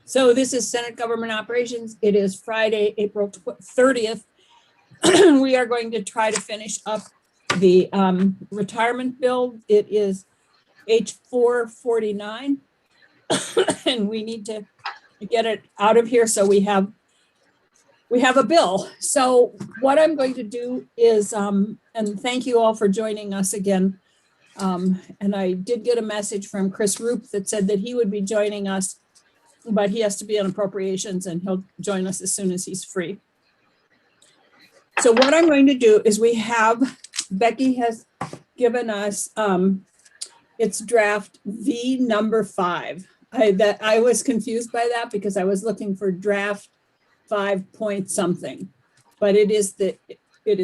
So this is Senate Government Operations. It is Friday, April 30th. We are going to try to finish up the retirement bill. It is H449. And we need to get it out of here so we have a bill. So what I'm going to do is, and thank you all for joining us again. And I did get a message from Chris Roop that said that he would be joining us, but he has to be on appropriations and he'll join us as soon as he's free. So what I'm going to do is Becky has given us its draft V number 5. I was confused by that because I was looking for draft 5 point something, but it is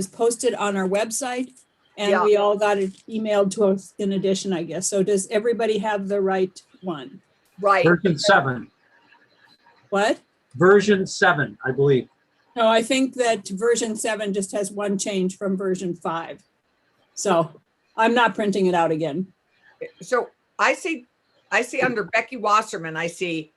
posted on our website and we all got it emailed to us in addition, I guess. So does everybody have the right one? Right. Version 7. What? Version 7, I believe. No, I think that version 7 just has one change from version 5. So I'm not printing it out again. So I see under Becky Wasserman, I see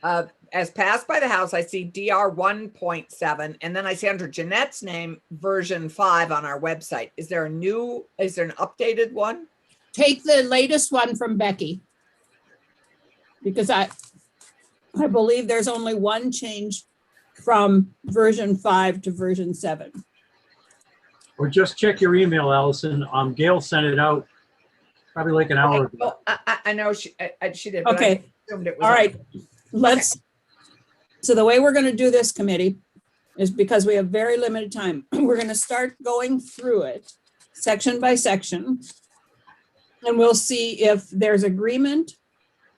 as passed by the House, I see DR 1.7, and then I see under Jeanette's name version 5 on our website. Is there an updated one? Take the latest one from Becky, because I believe there's only one change from version 5 to version 7. Or just check your email, Allison. Gail sent it out probably like an hour ago. Well, I know she did. But Okay. I assumed it was All right. So the way we're going to do this committee is, because we have very limited time, we're going to start going through it section by section. And we'll see if there's agreement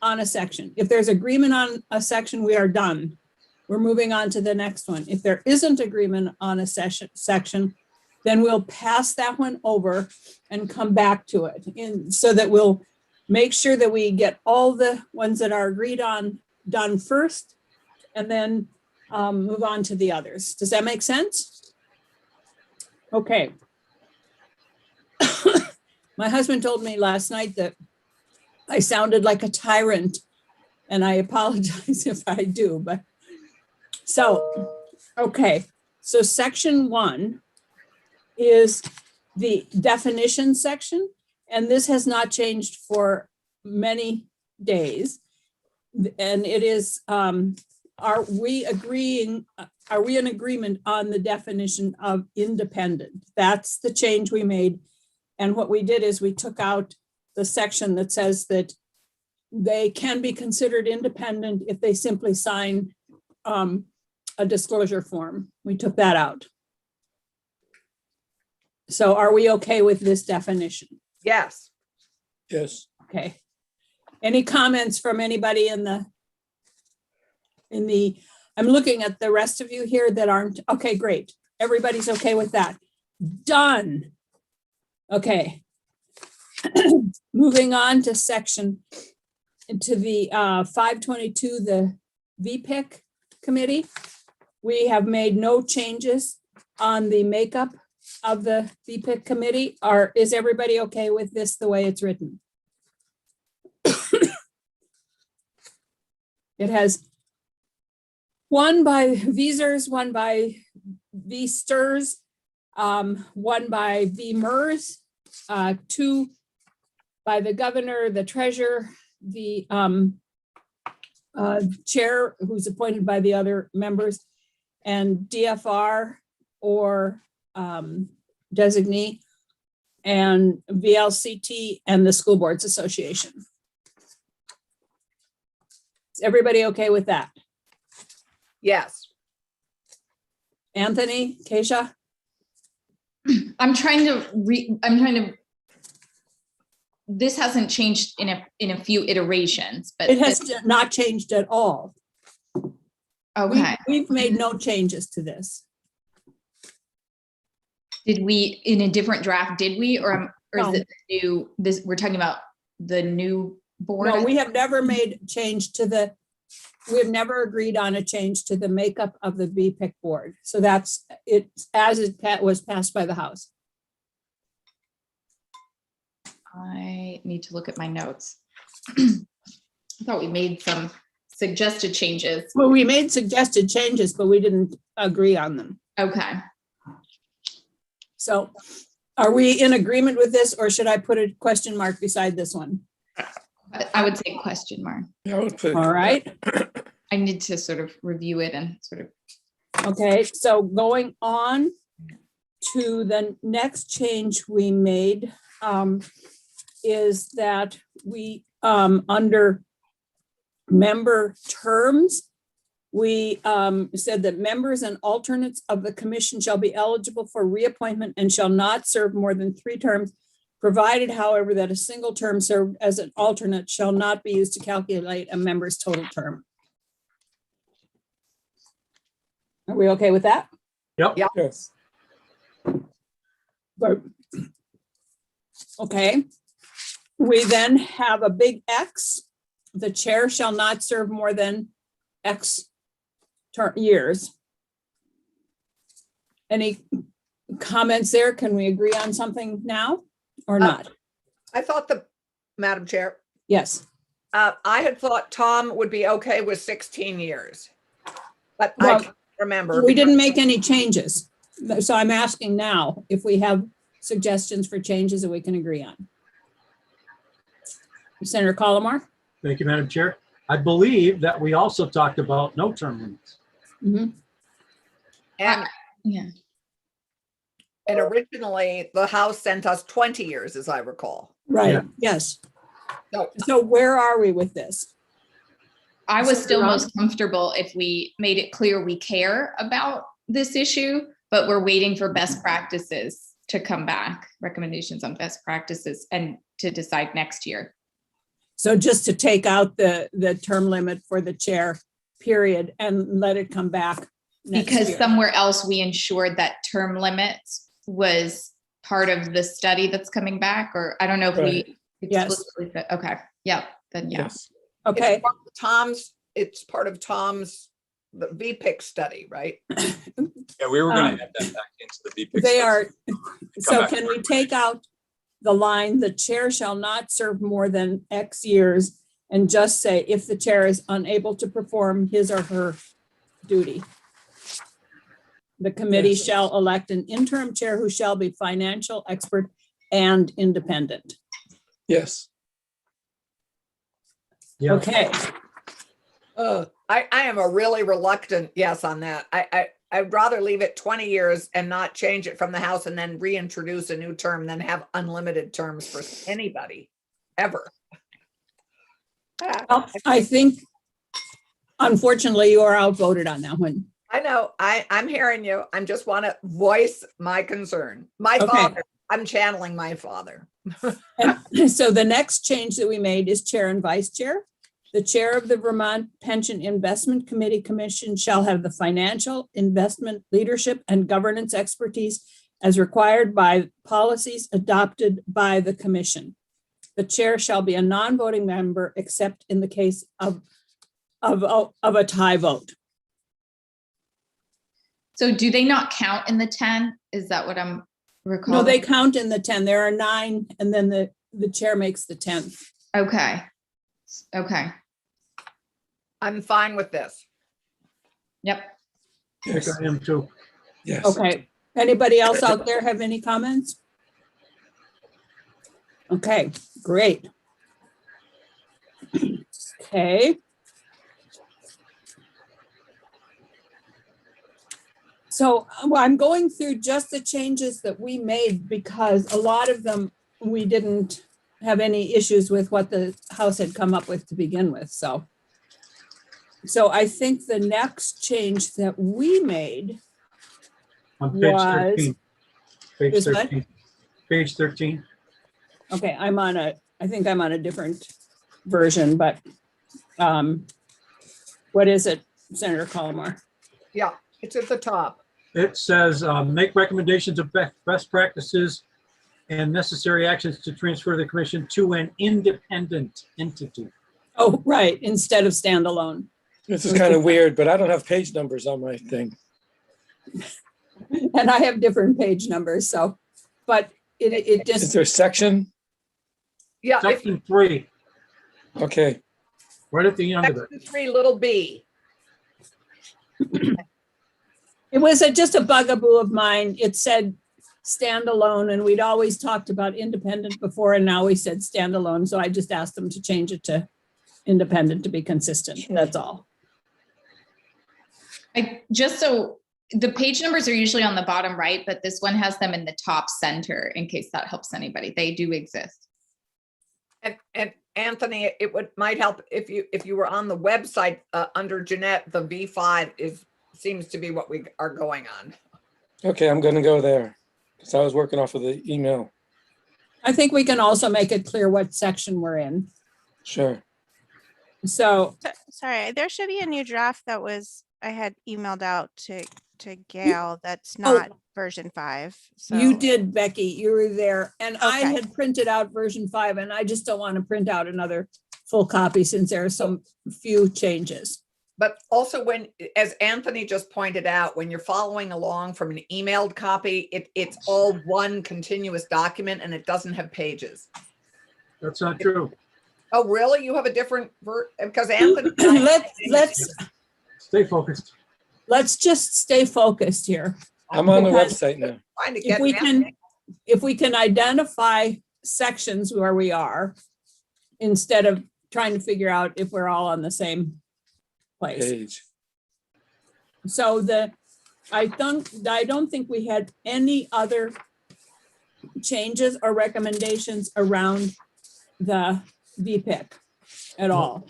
on a section. If there's agreement on a section, we are done. We're moving on to the next one. If there isn't agreement on a section, then we'll pass that one over and come back to it, so that we'll make sure that we get all the ones that are agreed on done first, and then move on to the others. Does that make sense? Okay. My husband told me last night that I sounded like a tyrant, and I apologize if I do, but so, okay. So section 1 is the definition section, and this has not changed for many days. And it is, are we in agreement on the definition of independent? That's the change we made. And what we did is we took out the section that says that they can be considered independent if they simply sign a disclosure form. We took that out. So are we okay with this definition? Yes. Yes. Okay. Any comments from anybody I'm looking at the rest of you here that aren't, okay, great. Everybody's okay with that. Done. Okay. Moving on to the 522, the Vpic Committee. We have made no changes on the makeup of the Vpic Committee. Is everybody okay with this the way it's written? It has one by Visers, one by VSTERS, one by VMERS, 2 by the governor, the treasurer, the chair who's appointed by the other members, and DFR or designee, and VLCT and the School Boards Association. Is everybody okay with that? Yes. Anthony, Keisha? This hasn't changed in a few iterations, but It has not changed at all. okay. We've made no changes to this. Did we in a different draft? Did we, or No. is it the new? This we're talking about the new board. No, we have never made change to the. We've never agreed on a change to the makeup of the Vpic board. So that's it, as it was passed by the House. I need to look at my notes. I thought we made some suggested changes. Well, we made suggested changes, but we didn't agree on them. Okay. So are we in agreement with this, or should I put a question mark beside this one? I would say question mark. Yeah, I would put. All right. I need to sort of review it and sort of. Okay, so going on to the next change we made is that we, under member terms, we said that members and alternates of the commission shall be eligible for reappointment and shall not serve more than 3 terms, provided, however, that a single term served as an alternate shall not be used to calculate a member's total term. Are we okay with that? Yep. Yeah. Yes. But- Okay. We then have a big X. The chair shall not serve more than X years. Any comments there? Can we agree on something now or not? I thought Madam Chair, Yes. I had thought Tom would be okay with 16 years. But Well, I can't remember. We didn't make any changes. So I'm asking now if we have suggestions for changes that we can agree on. Senator Colomar? Thank you, Madam Chair. I believe that we also talked about no term limits. Mhm. And, Yeah. and originally, the House sent us 20 years, as I recall. Right, Yeah. yes. So So where are we with this? I was still Ron? most comfortable if we made it clear we care about this issue, but we're waiting for best practices to come back, recommendations on best practices, and to decide next year. So just to take out the term limit for the chair, period, and let it come back next Because year. somewhere else we ensured that term limits was part of the study that's coming back, or I don't know if Right. we Yes. explicitly said, okay, yeah, then yeah. Yes. Okay, it's part of Tom's, the Vpic study, right? Yeah, we were gonna add that back into the Vpic. they study. are, so back. can we take out the line, the chair shall not serve more than X years, and just say if the chair is unable to perform his or her duty? The committee Yes. shall elect an interim chair who shall be financial expert and independent. Yes. Yeah. Okay, I am a really reluctant yes on that. I'd rather leave it 20 years and not change it from the House and then reintroduce a new term than have unlimited terms for anybody, ever. well, I think unfortunately you are outvoted on that one. I know, I'm hearing you. I just want to voice my concern. My Okay. father, I'm channeling my father. And so the next change that we made is chair and vice chair. The chair of the Vermont Pension Investment Committee Commission shall have the financial, investment, leadership, and governance expertise as required by policies adopted by the commission. The chair shall be a non-voting member except in the case of a tie vote. So do they not count in the 10? Is that what I'm recalling? No, they count in the 10. There are 9, and then the chair makes the 10th. Okay. Okay. I'm fine with this. Yep. I think Yes. I am too. Yes. Okay, anybody else out there have any comments? Okay, great. Okay. So well, I'm going through just the changes that we made because a lot of them, we didn't have any issues with what the House had come up with to begin with, so. So I think the next change that we made On page Was- 13. Page Is what? 13. Page 13. Okay, I think I'm on a different version, but what is it, Senator Colomar? Yeah, it's at the top. It says, make recommendations of best practices and necessary actions to transfer the commission to an independent entity. Oh, right, instead of standalone. This is kind of weird, but I don't have page numbers on my thing. And I have different page numbers, so, but it Is just, there a section? Yeah, Section 3. Okay. right at the end of it. Section 3, little b. It was just a bugaboo of mine. It said standalone, and we'd always talked about independent before, and now we said standalone. So I just asked them to change it to independent to be consistent. That's all. So the page numbers are usually on the bottom right, but this one has them in the top center in case that helps anybody. They do exist. And Anthony, might help if you were on the website under Jeanette, the V5 seems to be what we are going on. Okay, I'm gonna go there because I was working off of the email. I think we can also make it clear what section we're in. Sure. So Sorry, there should be a new draft that I had emailed out to Gail. That's not version 5. So you did, Becky, you were there, and I Okay. had printed out version 5, and I just don't want to print out another full copy since there are so few changes. But also as Anthony just pointed out, when you're following along from an emailed copy, it's all one continuous document and it doesn't have pages. That's not true. Oh, really? You have a different because Anthony. and I- Stay focused. Let's just stay focused here. I'm on the Because website now. Trying to If get we Anthony. if we can identify sections where we are, instead of trying to figure out if we're all on the same place. Page. So I don't think we had any other changes or recommendations around the VPIC at all.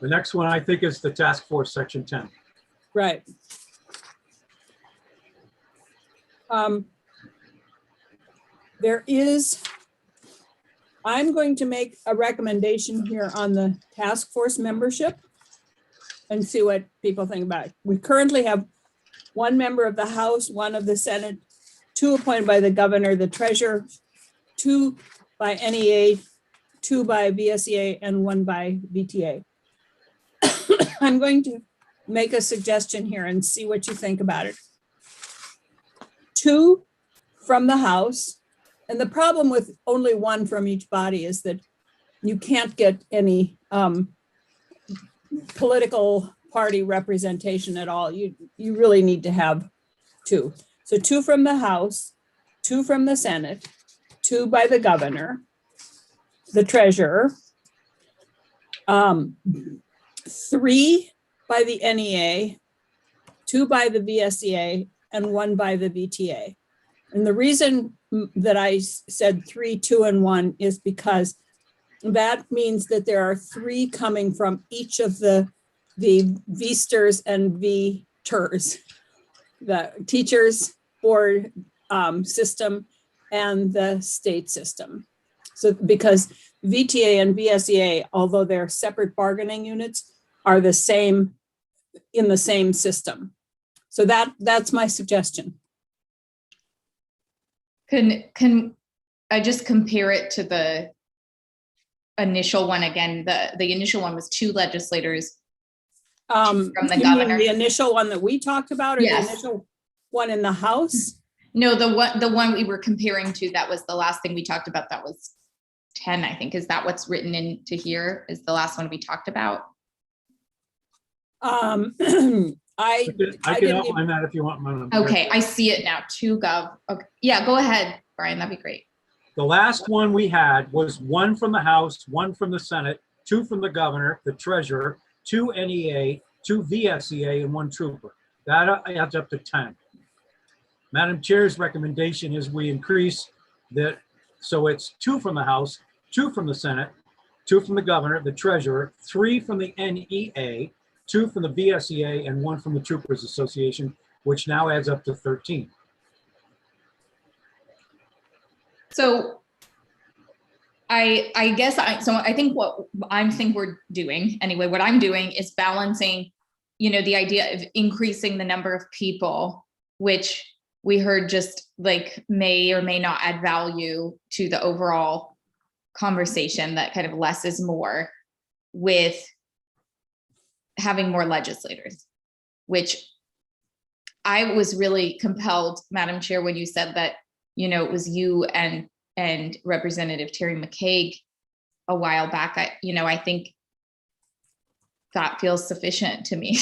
The next one, I think, is the task force, section 10. Right. I'm going to make a recommendation here on the task force membership and see what people think about it. We currently have 1 member of the House, 1 of the Senate, 2 appointed by the governor, the treasurer, 2 by NEA, 2 by VSEA, and 1 by VTA. I'm going to make a suggestion here and see what you think about it. 2 from the House. And the problem with only 1 from each body is that you can't get any political party representation at all. You really need to have 2. So 2 from the House, 2 from the Senate, 2 by the governor, the treasurer, 3 by the NEA, 2 by the VSEA, and 1 by the VTA. And the reason that I said 3, 2, and 1 is because that means that there are 3 coming from each of the VSTers and VTERs, the teachers board system and the state system. So because VTA and VSEA, although they're separate bargaining units, are the same in the same system. So that's my suggestion. Can I just compare it to the initial one again? The initial one was 2 legislators from the You mean governor. the initial one that we talked about, or Yes. the initial one in the House? No, the one we were comparing to, that was the last thing we talked about. That was 10, I think. Is that what's written into here? Is the last one we talked about? I I didn't can even- outline that if you want. Madam. Okay, I see it now. 2 gov. Okay. Yeah, go ahead, Brian. That'd be great. The last one we had was 1 from the House, 1 from the Senate, 2 from the governor, the treasurer, 2 NEA, 2 VSEA, and 1 trooper. That adds up to 10. Madam Chair's recommendation is we increase that, so it's 2 from the House, 2 from the Senate, 2 from the governor, the treasurer, 3 from the NEA, 2 from the VSEA, and 1 from the Troopers Association, which now adds up to 13. So I guess I think what we're doing anyway, what I'm doing is balancing, the idea of increasing the number of people, which we heard just like may or may not add value to the overall conversation, that kind of less is more, with having more legislators, which I was really compelled, Madam Chair, when you said that, it was you and Representative Terry McCaig a while back. I think that feels sufficient to me.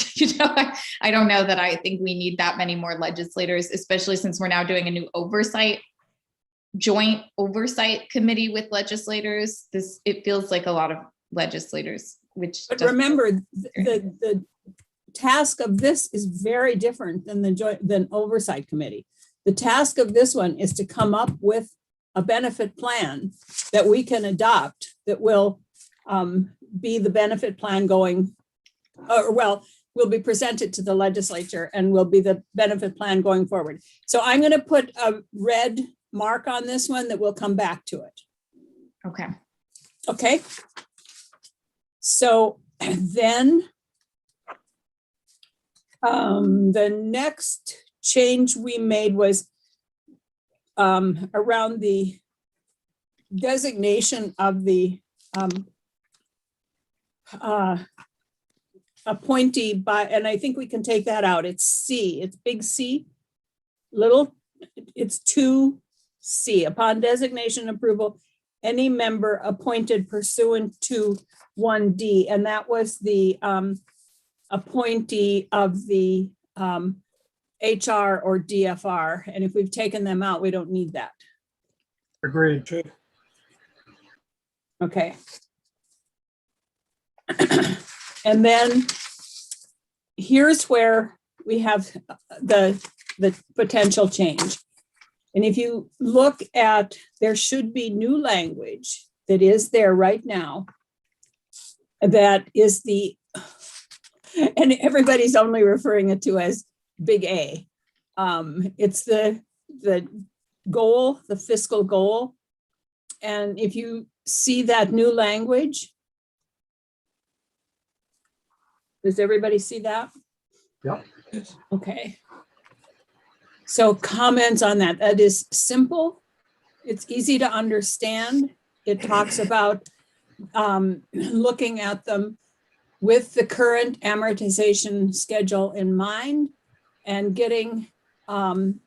I don't know that I think we need that many more legislators, especially since we're now doing a new joint oversight committee with legislators. It feels like a lot of legislators, which. But remember, the task of this is very different than than oversight committee. The task of this one is to come up with a benefit plan that we can adopt that will be the benefit plan going, will be presented to the legislature and will be the benefit plan going forward. So I'm going to put a red mark on this one that we'll come back to it. Okay. Okay. So then the next change we made was around the designation of the appointee by, and I think we can take that out. It's C, it's big C, it's 2C. Upon designation approval, any member appointed pursuant to 1D, and that was the appointee of the HR or DFR. And if we've taken them out, we don't need that. Agreed. Okay. And then here's where we have the potential change. And if you look at, there should be new language that is there right now. That is and everybody's only referring it to as big A. It's the goal, the fiscal goal. And if you see that new language, does everybody see that? Yep. Okay. So comments on that. That is simple. It's easy to understand. It talks about looking at them with the current amortization schedule in mind and getting, coming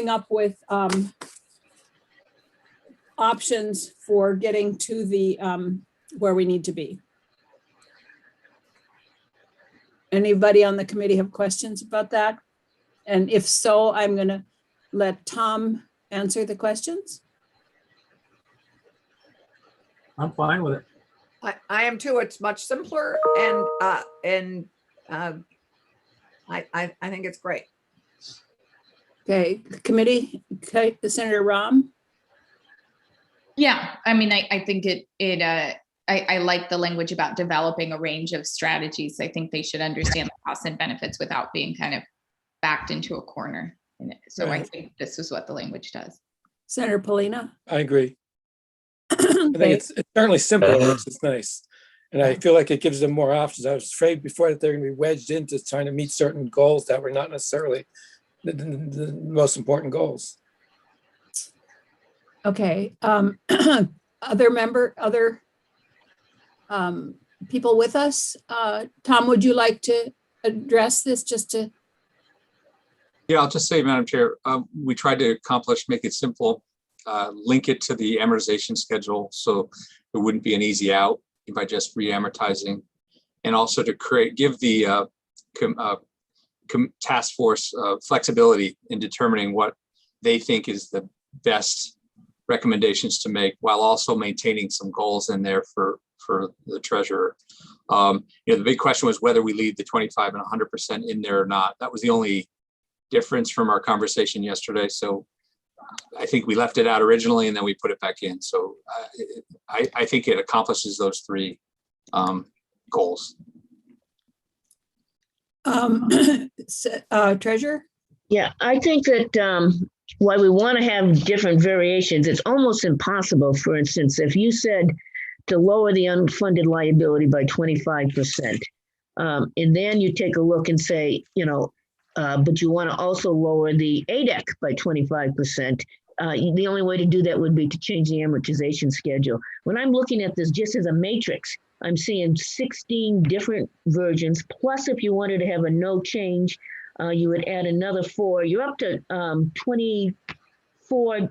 up with options for getting to the where we need to be. Anybody on the committee have questions about that? And if so, I'm going to let Tom answer the questions. I'm fine with it. I am too. It's much simpler, and I think it's great. Okay, committee, okay, Senator Rahm. Yeah, I mean, I think I like the language about developing a range of strategies. I think they should understand the costs and benefits without being kind of backed into a corner. So I Right. think this is what the language does. Senator Polina. I agree. I think Okay. it's certainly simple, which is nice. And I feel like it gives them more options. I was afraid before that they're going to be wedged into trying to meet certain goals that were not necessarily the most important goals. Okay, other people with us? Tom, would you like to address this just to? Yeah, I'll just say, Madam Chair, we tried to make it simple, link it to the amortization schedule so it wouldn't be an easy out by just re-amortizing, and also to give the task force flexibility in determining what they think is the best recommendations to make, while also maintaining some goals in there for the treasurer. The big question was whether we leave the 25 and 100% in there or not. That was the only difference from our conversation yesterday. So I think we left it out originally and then we put it back in. So I think it accomplishes those three goals. Treasurer? Yeah, I think that while we want to have different variations, it's almost impossible. For instance, if you said to lower the unfunded liability by 25%, and then you take a look and say, but you want to also lower the ADEC by 25%, the only way to do that would be to change the amortization schedule. When I'm looking at this just as a matrix, I'm seeing 16 different versions. Plus, if you wanted to have a no change, you would add another 4. You're up to 24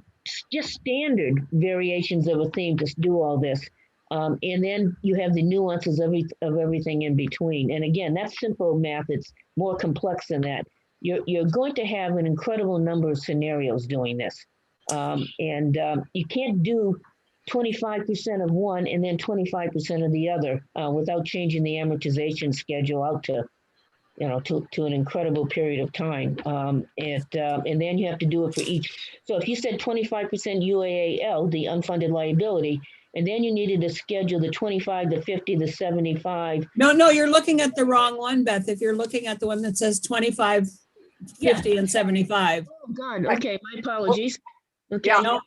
just standard variations of a theme to do all this. And then you have the nuances of everything in between. And again, that's simple math. It's more complex than that. You're going to have an incredible number of scenarios doing this. You can't do 25% of one and then 25% of the other without changing the amortization schedule out to an incredible period of time. And then you have to do it for each. So if you said 25% UAAL, the unfunded liability, and then you needed to schedule the 25, the 50, the 75. No, you're looking at the wrong one, Beth. If you're looking at the one that says 25, 50, and 75. Oh, God. Okay. My apologies. Okay. Yeah, No.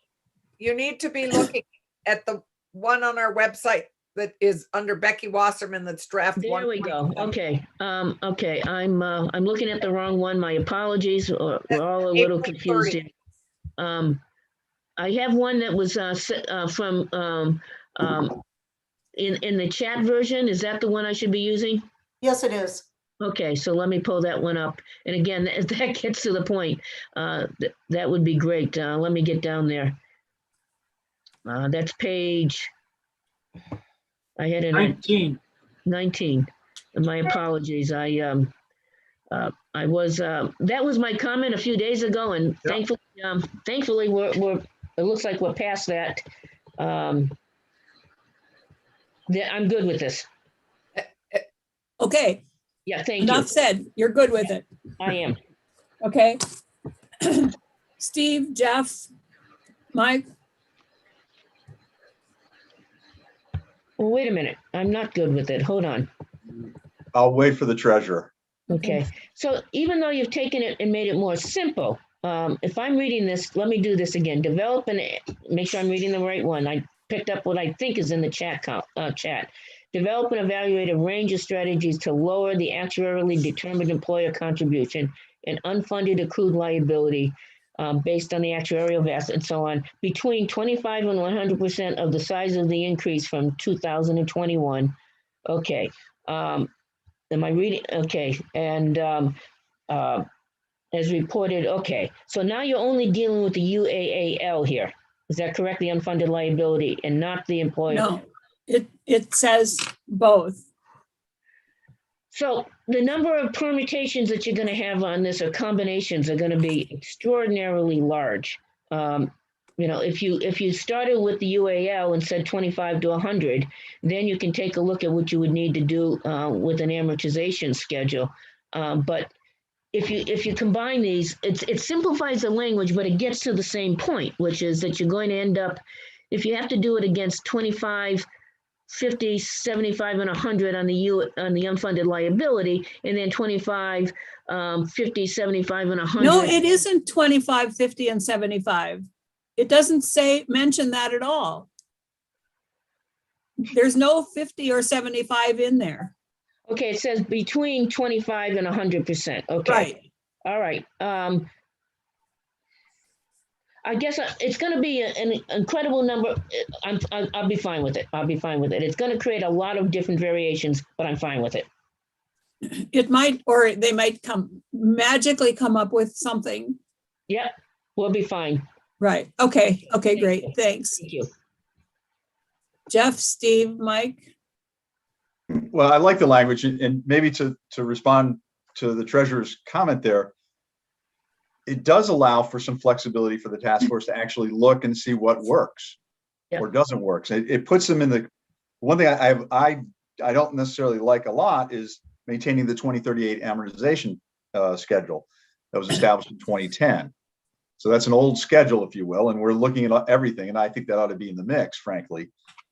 you need to be looking at the one on our website that is under Becky Wasserman. That's draft one. There we go. Okay. Okay. I'm looking at the wrong one. My apologies. We're all a little April confused 30. here. I have one that was from in the chat version. Is that the one I should be using? Yes, it is. Okay, so let me pull that one up. And again, that gets to the point. That would be great. Let me get down there. That's page. I had a 19. And my apologies. I was that was my comment a few days ago, and thankfully we're it looks like we're past that. I'm good with this. Okay, Yeah, thank enough you. said. You're good with it. I am. Okay. Steve, Jeff, Mike, Well, wait a minute. I'm not good with it. Hold on. I'll wait for the treasurer. Okay. So even though you've taken it and made it more simple, if I'm reading this, let me do this again. Develop and make sure I'm reading the right one. I picked up what I think is in the chat. Develop and evaluate a range of strategies to lower the actuarially determined employer contribution and unfunded accrued liability based on the actuarial vest and so on, between 25 and 100% of the size of the increase from 2021. Okay. Am I reading? Okay. And as reported, okay. So now you're only dealing with the UAAL here. Is that correct? The unfunded liability and not the employer? no, it says both. So the number of permutations that you're going to have on this or combinations are going to be extraordinarily large. If you started with the UAL and said 25 to 100, then you can take a look at what you would need to do with an amortization schedule. But if you combine these, it simplifies the language, but it gets to the same point, which is that you're going to end up, if you have to do it against 25, 50, 75, and 100 on the unfunded liability, and then 25, 50, 75, and 100. No, it isn't 25, 50, and 75. It doesn't mention that at all. There's no 50 or 75 in there. Okay, it says between 25 and 100%. Okay. Right. All right. I guess it's going to be an incredible number. I'll be fine with it. It's going to create a lot of different variations, but I'm fine with it. It might, or they might magically come up with something. Yep, we'll be fine. Right. Okay. Okay, great. Thanks. Thank you. Jeff, Steve, Mike. Well, I like the language, and maybe to respond to the treasurer's comment there, it does allow for some flexibility for the task force to actually look and see what works or doesn't work. So it puts them in the one thing I don't necessarily like a lot is maintaining the 2038 amortization schedule that was established in 2010. So that's an old schedule, if you will, and we're looking at everything. And I think that ought to be in the mix, frankly.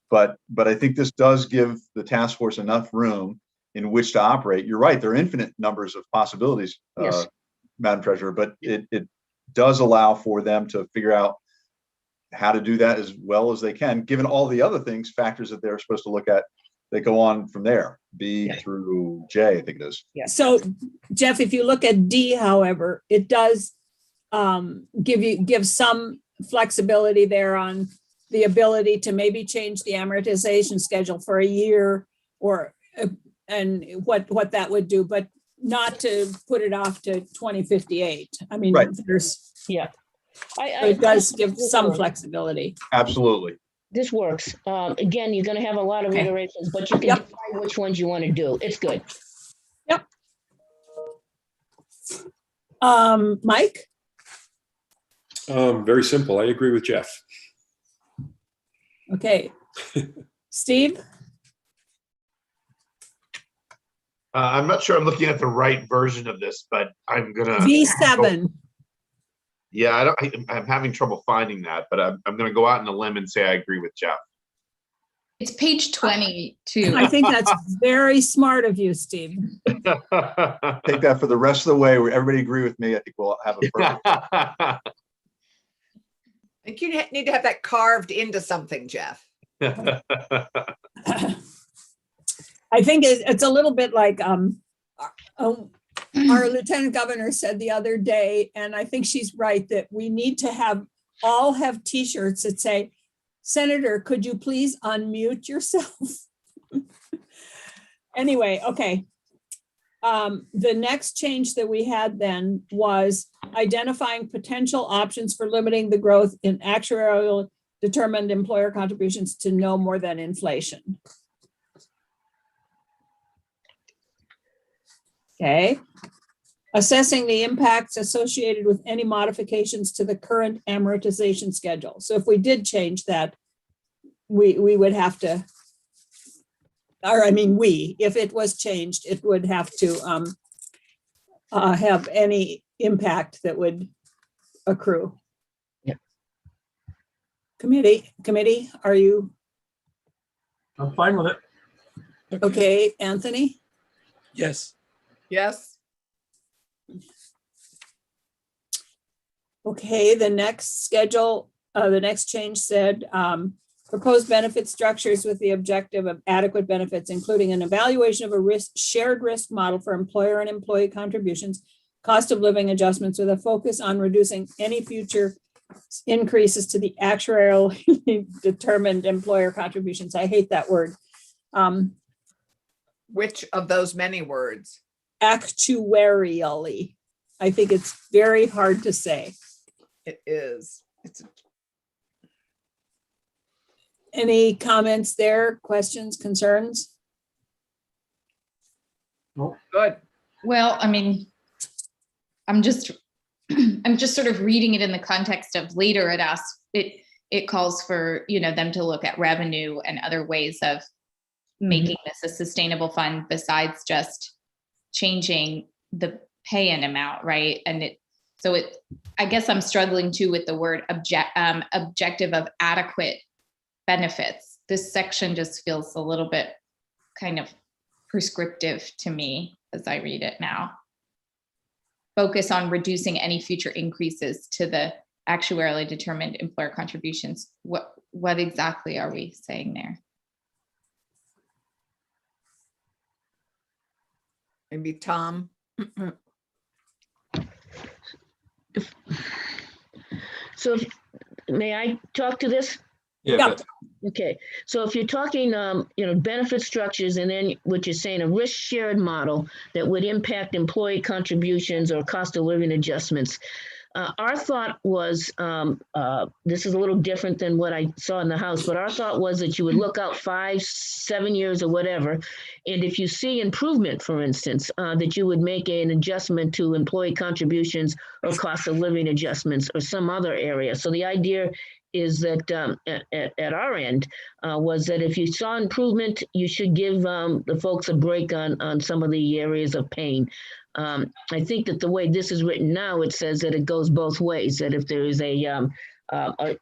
But I think this does give the task force enough room in which to operate. You're right, there are infinite numbers of possibilities, Yes. Madam Treasurer, but it does allow for them to figure out how to do that as well as they can, given all the other factors that they're supposed to look at that go on from there, B through J, I think it is. Yeah. So Jeff, if you look at D, however, it does give some flexibility there on the ability to maybe change the amortization schedule for a year or and what that would do, but not to put it off to 2058. I mean, Right. there's Yeah. it does give some flexibility. Absolutely. This works. Again, you're gonna have a lot of Okay. iterations, but you can Yep. decide which ones you want to do. It's good. Mike? Very simple. I agree with Jeff. Okay. Steve? I'm not sure I'm looking at the right version of this, but I'm gonna. V7. Yeah, I'm having trouble finding that, but I'm gonna go out on a limb and say I agree with Jeff. It's page 22. I think that's very smart of you, Steve. Take that for the rest of the way where everybody agree with me. I think we'll have a perfect. I think you need to have that carved into something, Jeff. I think it's a little bit like our lieutenant governor said the other day, and I think she's right, that we need to all have t-shirts that say, Senator, could you please unmute yourself? Anyway, okay. The next change that we had then was identifying potential options for limiting the growth in actuarial determined employer contributions to no more than inflation. Okay. Assessing the impacts associated with any modifications to the current amortization schedule. So if we did change that, we would have to, or I mean, if it was changed, it would have to have any impact that would accrue. Yeah. Committee, are you I'm fine with it. okay, Anthony? Yes. Yes. Okay, the next change said, proposed benefit structures with the objective of adequate benefits, including an evaluation of a shared risk model for employer and employee contributions, cost of living adjustments with a focus on reducing any future increases to the actuarially determined employer contributions. I hate that word. Which of those many words? Actuarially. I think it's very hard to say. It is. Any comments there, questions, concerns? Good. Well, I mean, I'm just sort of reading it in the context of later it calls for, them to look at revenue and other ways of making this a sustainable fund besides just changing the pay-in amount, right? And I guess I'm struggling too with the word objective of adequate benefits. This section just feels a little bit kind of prescriptive to me as I read it now. Focus on reducing any future increases to the actuarially determined employer contributions. What exactly are we saying there? Maybe Tom. So may I talk to this? Yeah. Okay, so if you're talking, benefit structures, and then what you're saying, a risk shared model that would impact employee contributions or cost of living adjustments. Our thought was, this is a little different than what I saw in the House, but our thought was that you would look out 5, 7 years or whatever. And if you see improvement, for instance, that you would make an adjustment to employee contributions or cost of living adjustments or some other area. So the idea is that at our end was that if you saw improvement, you should give the folks a break on some of the areas of pain. I think that the way this is written now, it says that it goes both ways, that if there is a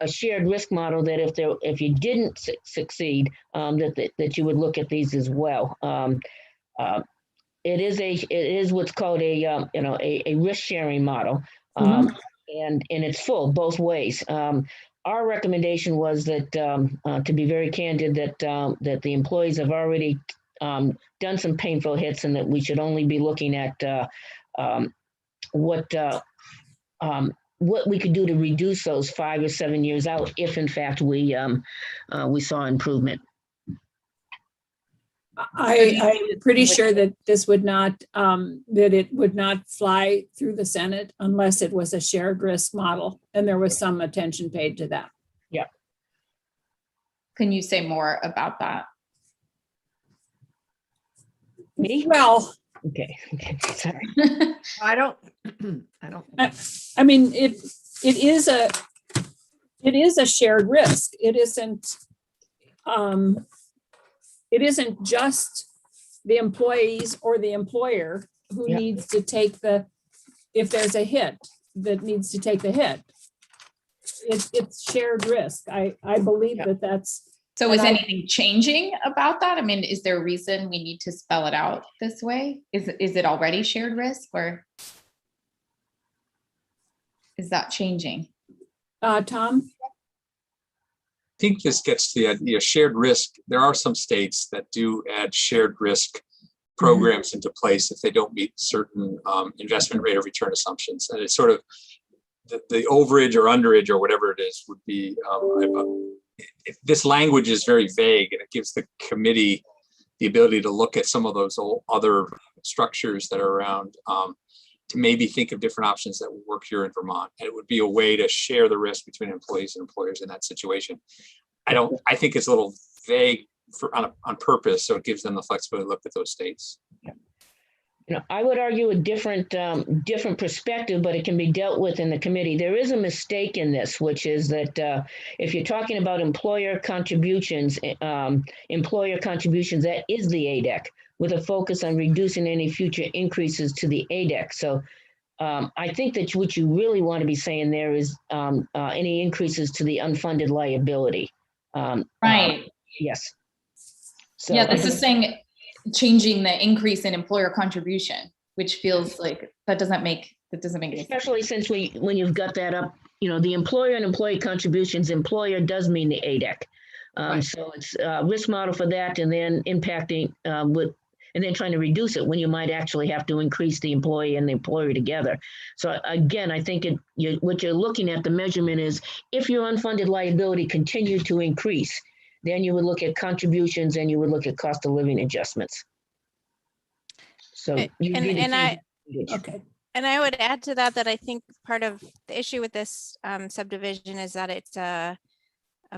shared risk model, that if you didn't succeed, that you would look at these as well. It is what's called a risk sharing model, and it's full both ways. Our recommendation was that, to be very candid, that the employees have already done some painful hits, and that we should only be looking at what we could do to reduce those 5 or 7 years out, if in fact we saw improvement. I'm pretty sure that this would not, that it would not fly through the Senate unless it was a shared risk model and there was some attention paid to that. Yeah. can you say more about that? Me? Well, Okay, sorry. I don't, I don't. I mean, it is a shared risk. It isn't just the employees or the employer who Yeah. needs to take if there's a hit, that needs to take the hit. It's shared risk. I believe Yeah. that's. So is And I- anything changing about that? I mean, is there a reason we need to spell it out this way? Is it already shared risk, or is that changing? Tom? I think this gets to the idea of shared risk. There are some states that do add shared risk programs into place if they don't meet certain investment rate of return assumptions. And it's sort of the overage or underage or whatever it is would be, this language is very vague, and it gives the committee the ability to look at some of those other structures that are around, to maybe think of different options that would work here in Vermont. And it would be a way to share the risk between employees and employers in that situation. I think it's a little vague on purpose, so it gives them the flexibility to look at those states. I would argue a different perspective, but it can be dealt with in the committee. There is a mistake in this, which is that if you're talking about employer contributions, that is the ADEC, with a focus on reducing any future increases to the ADEC. So I think that what you really want to be saying there is any increases to the unfunded liability. Right. Yes. So Yeah, this is saying changing the increase in employer contribution, which feels like that doesn't make any sense. Especially since when you've got that up, the employer and employee contributions, employer does mean the ADEC. Right. So it's a risk model for that, and then impacting and then trying to reduce it when you might actually have to increase the employee and the employer together. So again, I think what you're looking at, the measurement is if your unfunded liability continued to increase, then you would look at contributions and you would look at cost of living adjustments. So you need to And change I, the Okay. and I would add to that I think part of the issue with this subdivision is that it's a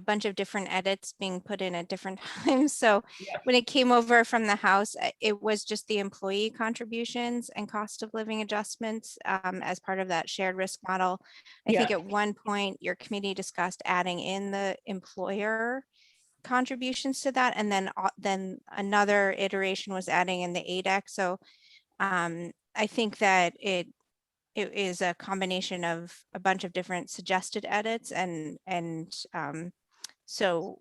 bunch of different edits being put in at different times. So Yeah. when it came over from the House, it was just the employee contributions and cost of living adjustments as part of that shared risk model. I think at one point your committee discussed adding in the employer contributions to that, and then another iteration was adding in the ADEC. So I think that it is a combination of a bunch of different suggested edits, and so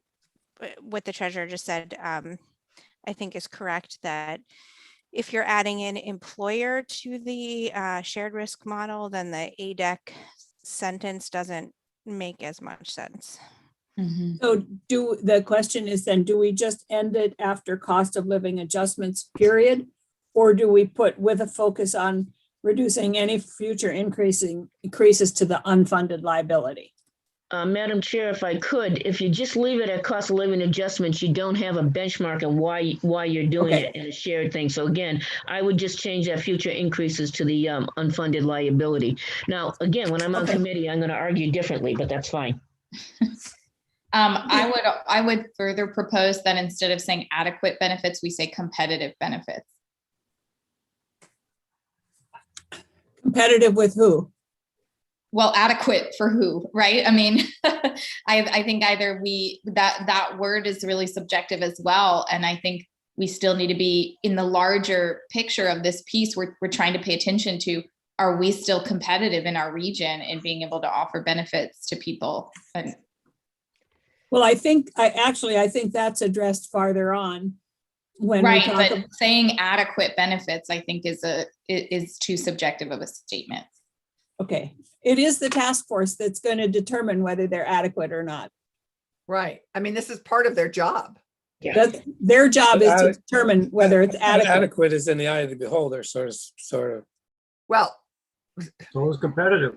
what the treasurer just said, I think is correct, that if you're adding in employer to the shared risk model, then the ADEC sentence doesn't make as much sense. So the question is then, do we just end it after cost of living adjustments, period? Or do we put with a focus on reducing any future increases to the unfunded liability? Madam Chair, if I could, if you just leave it at cost of living adjustments, you don't have a benchmark on why you're doing Okay. it in a shared thing. So again, I would just change that future increases to the unfunded liability. Now, again, when I'm on Okay. committee, I'm going to argue differently, but that's fine. I would further propose that instead of saying adequate benefits, we say competitive benefits. Competitive with who? Well, adequate for who, right? I mean, I think either that word is really subjective as well. And I think we still need to be in the larger picture of this piece. We're trying to pay attention to, are we still competitive in our region in being able to offer benefits to people? Well, I think that's addressed farther on when we Right, talk but about. saying adequate benefits, I think is too subjective of a statement. Okay, it is the task force that's going to determine whether they're adequate or not. Right. I mean, this is part of their job. That's their job, is to determine whether it's adequate. Adequate is in the eye of the beholder, sort of. Well, So it's competitive.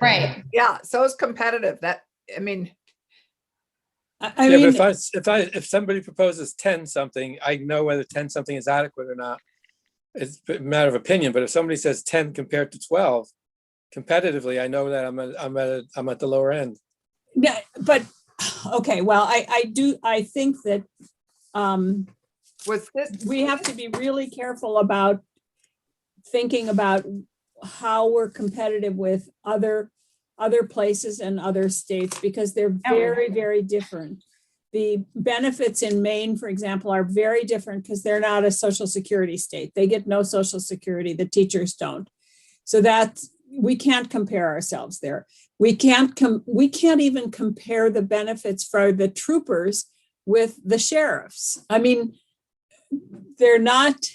Right. yeah, so it's competitive. I mean, I Yeah, mean, but if somebody proposes 10 something, I know whether 10 something is adequate or not. It's a matter of opinion, but if somebody says 10 compared to 12, competitively, I know that I'm at the lower end. yeah, but Okay, well, I think that Was this, we have to be really careful about thinking about how we're competitive with other places and other states, because they're very, very different. The benefits in Maine, for example, are very different because they're not a social security state. They get no social security, the teachers don't. So that we can't compare ourselves there. We can't even compare the benefits for the troopers with the sheriffs. I mean, they're not,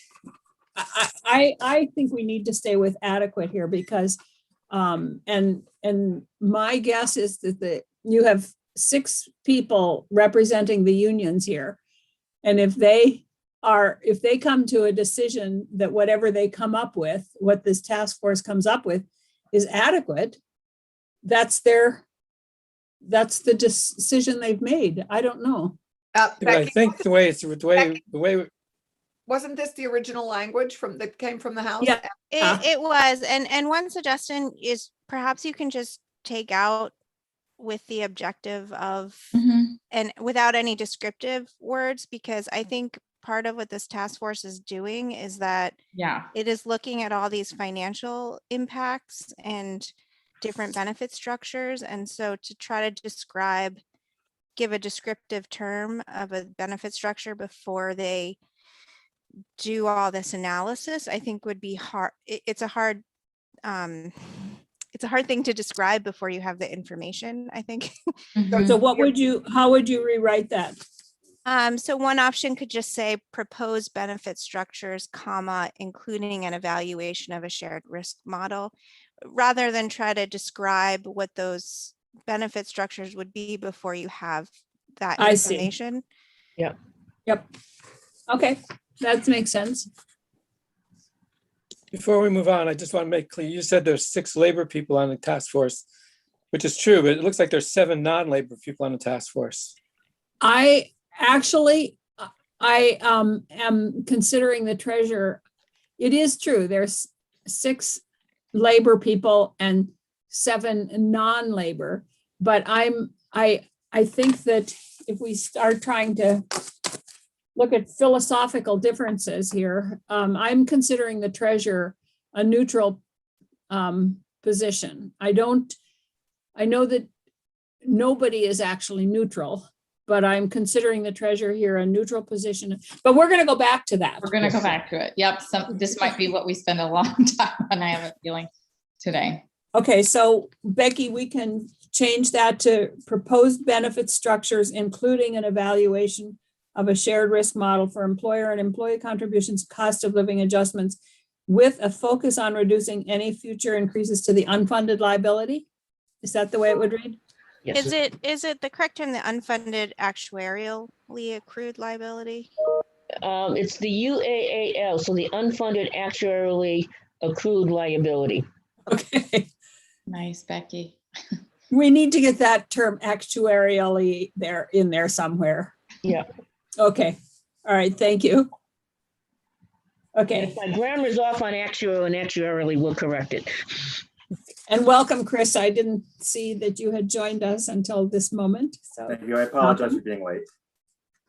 I think we need to stay with adequate here because, and my guess is that you have 6 people representing the unions here. And if they come to a decision that whatever they come up with, what this task force comes up with is adequate, that's the decision they've made. I don't know. But I Becky, think the way wasn't this the original language that came from the House? Yeah. It was, and one suggestion is perhaps you can just take out with the objective of, and without any descriptive words, because I think part of what this task force is doing is that it is looking at all these financial impacts and different benefit structures. And so to try to give a descriptive term of a benefit structure before they do all this analysis, I think would be hard. It's a hard thing to describe before you have the information, I think. So how would you rewrite that? So one option could just say proposed benefit structures, comma, including an evaluation of a shared risk model, rather than try to describe what those benefit structures would be before you have that information. Yep. Okay, that makes sense. Before we move on, I just want to make clear, you said there's 6 labor people on the task force, which is true, but it looks like there's 7 non-labor people on the task force. I am considering the treasurer. It is true. There's 6 labor people and 7 non-labor, but I think that if we start trying to look at philosophical differences here, I'm considering the treasurer a neutral position. I know that nobody is actually neutral, but I'm considering the treasurer here a neutral position. But we're going to go back to that. We're going to go back to it. Yep. This might be what we spend a long time on, I have a feeling, today. Okay, so Becky, we can change that to proposed benefit structures, including an evaluation of a shared risk model for employer and employee contributions, cost of living adjustments, with a focus on reducing any future increases to the unfunded liability. Is that the way it would read? Yes. Is it the correct term, the unfunded actuarially accrued liability? It's the UAAL, so the unfunded actuarially accrued liability. Okay, Nice, Becky. we need to get that term actuarially in there somewhere. Yeah. Okay, all right, thank you. Okay, If my grammar's off on actuarial and actuarially, we'll correct it. and welcome, Chris. I didn't see that you had joined us until this moment. So, Thank you. I apologize for being late.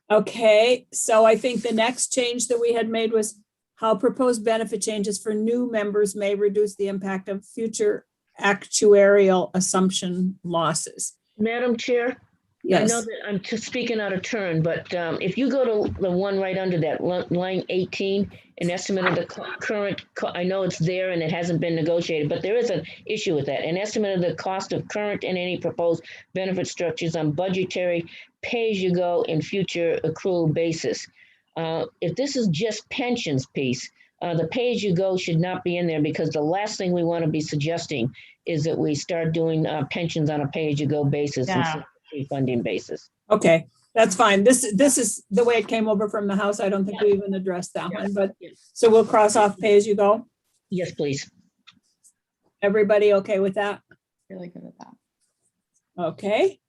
okay, so I think the next change that we had made was how proposed benefit changes for new members may reduce the impact of future actuarial assumption losses. Madam Chair, I know Yes, that I'm just speaking out of turn, but if you go to the one right under that, line 18, an estimate of the current, I know it's there and it hasn't been negotiated, but there is an issue with that. An estimate of the cost of current and any proposed benefit structures on budgetary pay-as-you-go and future accrual basis. If this is just pensions piece, the pay-as-you-go should not be in there, because the last thing we want to be suggesting is that we start doing pensions on a pay-as-you-go basis instead of a funding basis. okay, that's fine. This is the way it came over from the House. I don't think we even addressed that one, but so we'll cross off pay as you go. Yes, please. Everybody okay with that? Really good at that. Okay.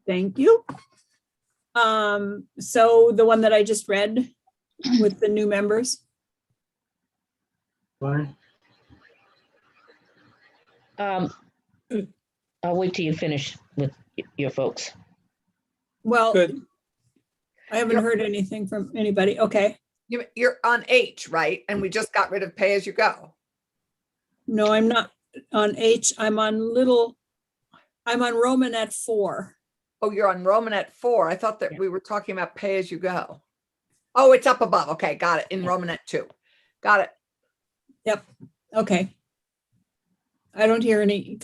Thank you. So the one that I just read with the new members. Fine. I'll wait till you finish with your folks. Well, Good. I haven't heard anything from anybody. Okay. You're on H, right? And we just got rid of pay as you go. No, I'm not on H. I'm on Roman at 4. Oh, you're on Roman at 4. I thought that we were talking about pay as you go. Oh, it's up above. Okay, got it. In Roman at 2. Got it. Yep. Okay. I don't hear any.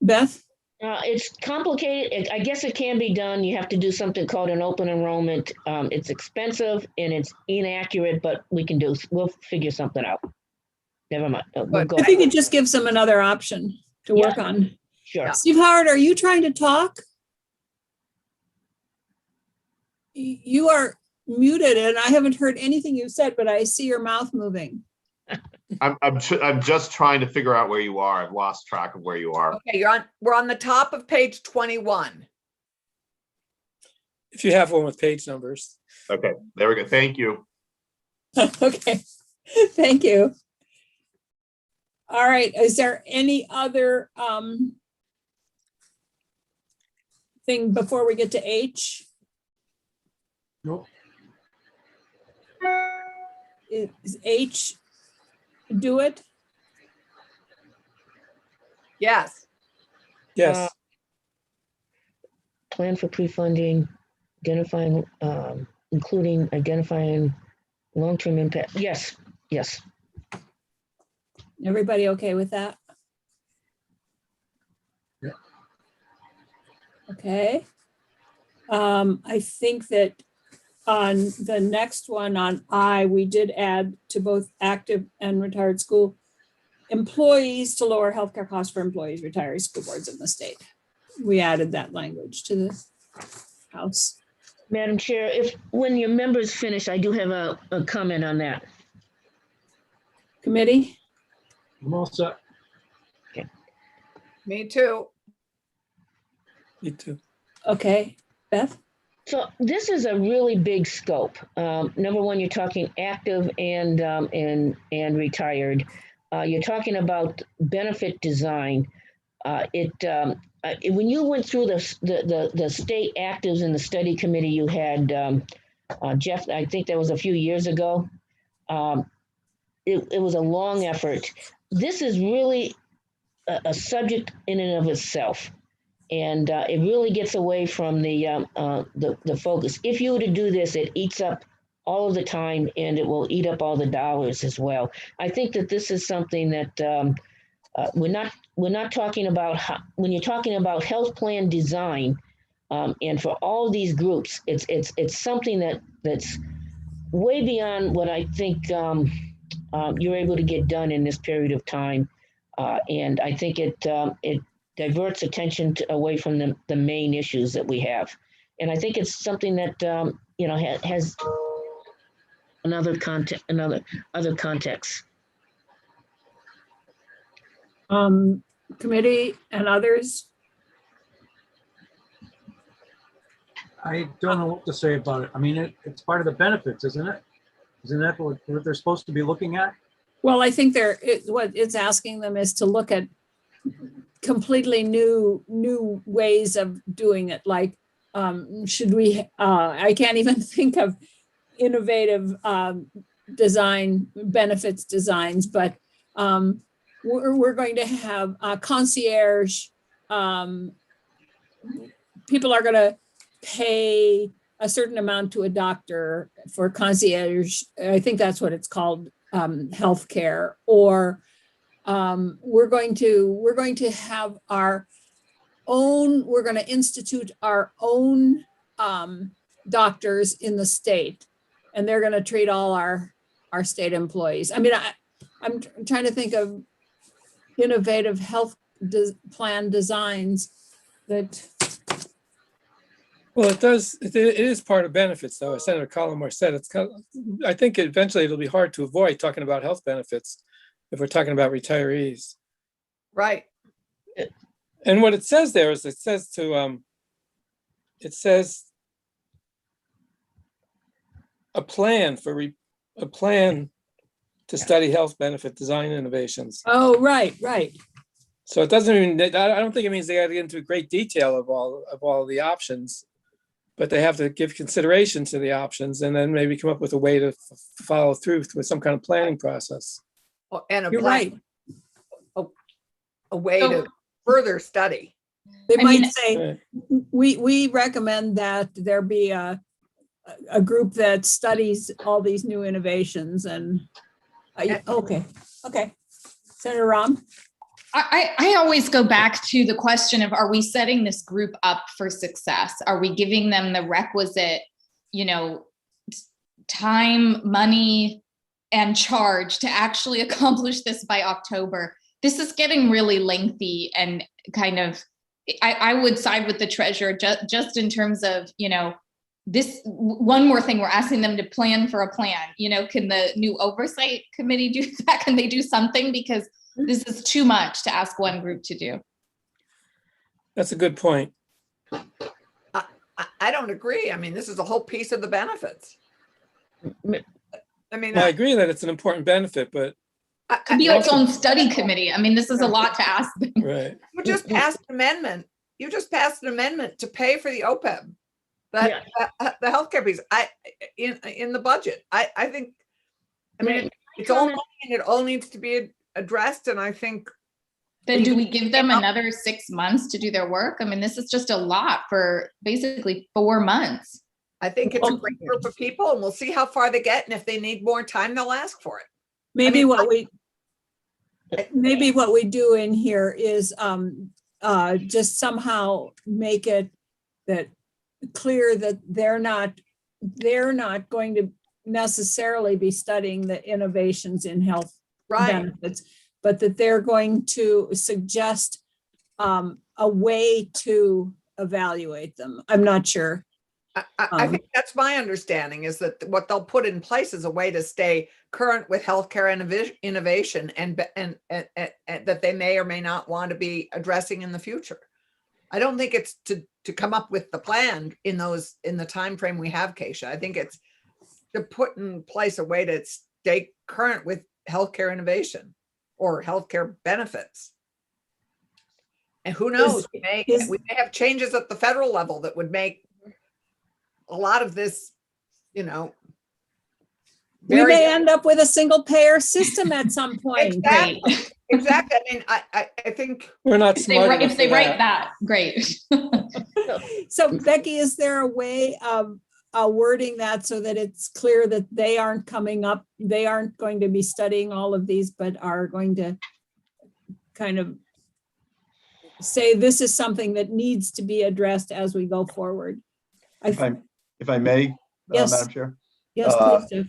Beth? It's complicated. I guess it can be done. You have to do something called an open enrollment. It's expensive and it's inaccurate, but we'll figure something out. Never mind. We'll go. If you could just give some another option to work on. Sure. Yeah. Steve Howard, are you trying to talk? You are muted and I haven't heard anything you said, but I see your mouth moving. I'm just trying to figure out where you are. I've lost track of where you are. Okay, we're on the top of page 21. If you have one with page numbers. Okay, there we go. Thank you. Okay, thank you. All right, is there any other thing before we get to H? Nope. Is H do it? Yes. Yes. Plan for pre-funding, identifying, including identifying long-term impact. Yes, yes. Everybody okay with that? Yeah. Okay. I think that on the next one on I, we did add to both active and retired school employees to lower healthcare costs for employees, retirees, school boards in the state. We added that language to the House. Madam Chair, when your members finish, I do have a comment on that. Committee? I'm all set. Me too. Me too. Okay, Beth? So this is a really big scope. Number one, you're talking active and retired. You're talking about benefit design. When you went through the state actives in the study committee, you had Jeff. I think that was a few years ago. It was a long effort. This is really a subject in and of itself. And it really gets away from the focus. If you were to do this, it eats up all of the time and it will eat up all the dollars as well. I think that this is something that we're not talking about when you're talking about health plan design, and for all these groups, it's something that's way beyond what I think you're able to get done in this period of time. And I think it diverts attention away from the main issues that we have. And I think it's something that, has other contexts. Committee and others? I don't know what to say about it. I mean, it's part of the benefits, isn't it? Isn't that what they're supposed to be looking at? Well, I think what it's asking them is to look at completely new ways of doing it. Like, should we, I can't even think of innovative benefits designs, but we're going to have concierge. People are going to pay a certain amount to a doctor for concierge. I think that's what it's called, healthcare. Or we're going to have our own. We're going to institute our own doctors in the state, and they're going to treat all our state employees. I mean, I'm trying to think of innovative health plan designs that. Well, it does. It is part of benefits, though. As Senator Collmore said, it's kind of, I think eventually it'll be hard to avoid talking about health benefits if we're talking about retirees. Right. And what it says there is it says a plan to study health benefit design innovations. Oh, right. So it doesn't even, I don't think it means they got to get into great detail of all the options, but they have to give consideration to the options and then maybe come up with a way to follow through with some kind of planning process. And a You're plan, right. a way So- to further study. They I might mean- say, we recommend that there be a group that studies all these new innovations and, okay. Senator Rahm? I always go back to the question of, are we setting this group up for success? Are we giving them the requisite, time, money, and charge to actually accomplish this by October? This is getting really lengthy and kind of, I would side with the treasurer just in terms of, this one more thing, we're asking them to plan for a plan. Can the new Oversight Committee do that? Can they do something? Because this is too much to ask one group to do. That's a good point. I don't agree. I mean, this is a whole piece of the benefits. I mean, Well, I agree that it's an important benefit, but Could be its own study committee. I mean, this is a lot to ask them. right. you just passed an amendment. You just passed an amendment to pay for the OPEB, the healthcare piece. In the budget. I think. I mean, it's all money and it all needs to be addressed. And I think. Then do we give them another 6 months to do their work? I mean, this is just a lot for basically 4 months. I think it's a great group of people, and we'll see how far they get. And if they need more time, they'll ask for it. Maybe what we do in here is just somehow make it that clear that they're not going to necessarily be studying the innovations in health benefits, but that they're going to suggest a way to evaluate them. I'm not sure. I think that's my understanding, is that what they'll put in place is a way to stay current with healthcare innovation and that they may or may not want to be addressing in the future. I don't think it's to come up with the plan in the time frame we have, Keisha. I think it's to put in place a way to stay current with healthcare innovation or healthcare benefits. And who knows, we may have changes at the federal level that would make a lot of this, we may end up with a single payer system at some point. Exactly. I mean, I think we're not smart if they write that, great. So Becky, is there a way of wording that so that it's clear that they aren't going to be studying all of these, but are going to kind of say this is something that needs to be addressed as we go forward? If I may, Yes. Madam Chair. Yes, please do.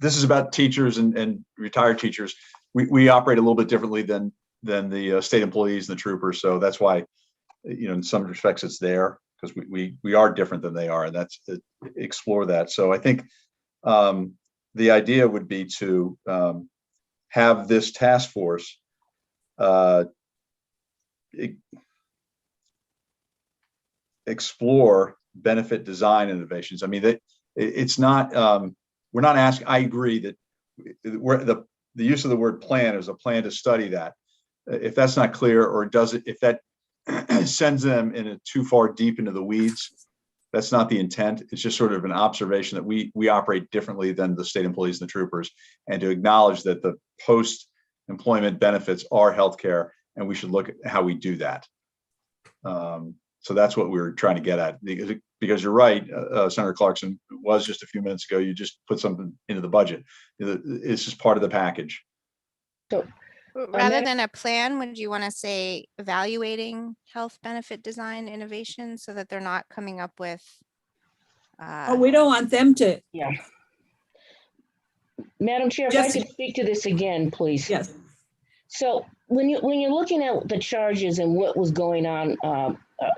This is about teachers and retired teachers. We operate a little bit differently than the state employees and the troopers. So that's why, in some respects it's there, because we are different than they are, and that's to explore that. So I think the idea would be to have this task force explore benefit design innovations. I mean, it's not, we're not asking, I agree that the use of the word plan is a plan to study that. If that's not clear, or if that sends them in too far deep into the weeds, that's not the intent. It's just sort of an observation that we operate differently than the state employees and the troopers, and to acknowledge that the post-employment benefits are healthcare, and we should look at how we do that. So that's what we were trying to get at, because you're right, Senator Clarkson, it was just a few minutes ago, you just put something into the budget. It's just part of the package. So Rather than a plan, would you want to say evaluating health benefit design innovation so that they're not coming up with? We don't want them to. Yeah. Madam Chair, if I could speak to this again, please. Yes. So when you're looking at the charges and what was going on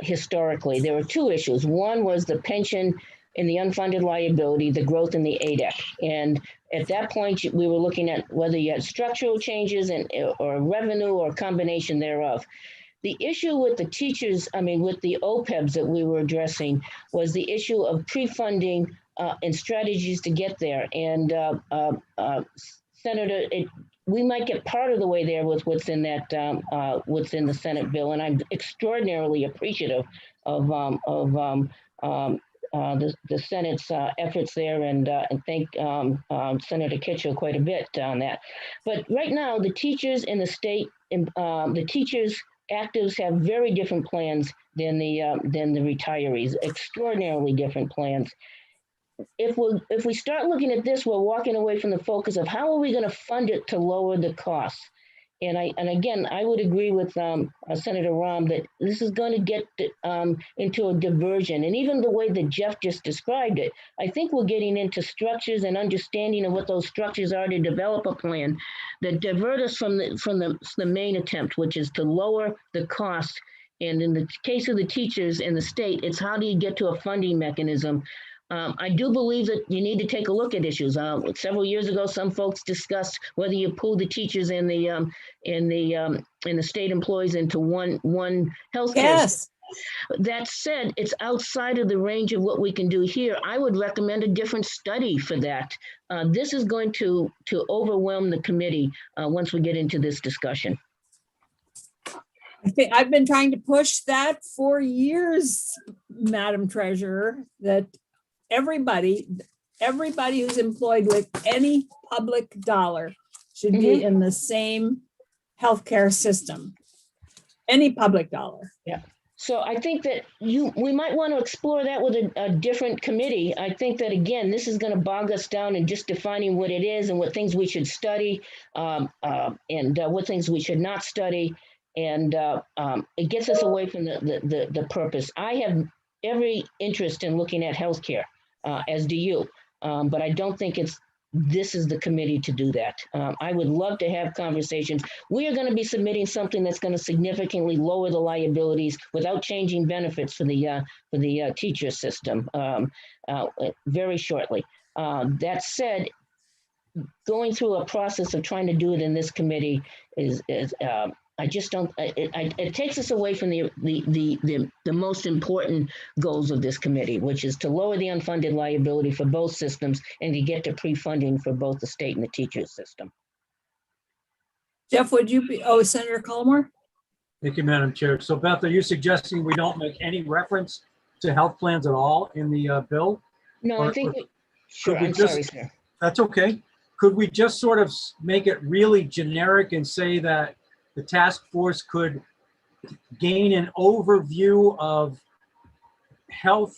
historically, there were two issues. One was the pension and the unfunded liability, the growth in the ADEC. And at that point, we were looking at whether you had structural changes or revenue or a combination thereof. The issue with the teachers, with the OPEBs that we were addressing, was the issue of pre-funding and strategies to get there. And Senator we might get part of the way there with what's in that, what's in the Senate bill. And I'm extraordinarily appreciative of the Senate's efforts there, and thank Senator Kitchell quite a bit on that. But right now, the teachers in the state, the teachers actives have very different plans than the retirees, extraordinarily different plans. If we start looking at this, we're walking away from the focus of how are we going to fund it to lower the costs. And again, I would agree with Senator Rahm that this is going to get into a diversion. And even the way that Jeff just described it, I think we're getting into structures and understanding of what those structures are to develop a plan that divert us from the main attempt, which is to lower the cost. And in the case of the teachers in the state, it's how do you get to a funding mechanism. I do believe that you need to take a look at issues. Several years ago, some folks discussed whether you pull the teachers and the state employees into one healthcare. Yes. That said, it's outside of the range of what we can do here. I would recommend a different study for that. This is going to overwhelm the committee once we get into this discussion. I think I've been trying to push that for years, Madam Treasurer, that everybody who's employed with any public dollar should be in the same healthcare system. Any public dollar. Yeah. So I think that we might want to explore that with a different committee. I think that, again, this is going to bog us down in just defining what it is and what things we should study and what things we should not study. And it gets us away from the purpose. I have every interest in looking at healthcare, as do you, but I don't think this is the committee to do that. I would love to have conversations. We are going to be submitting something that's going to significantly lower the liabilities without changing benefits for the teacher system very shortly. That said, going through a process of trying to do it in this committee is I just don't. It takes us away from the most important goals of this committee, which is to lower the unfunded liability for both systems and to get to pre-funding for both the state and the teachers system. Jeff, would you be? Oh, Senator Cullimore. Thank you, Madam Chair. So Beth, are you suggesting we don't make any reference to health plans at all in the bill? No, I think. Sure. I'm sorry, sir. That's okay. Could we just sort of make it really generic and say that the task force could gain an overview of health,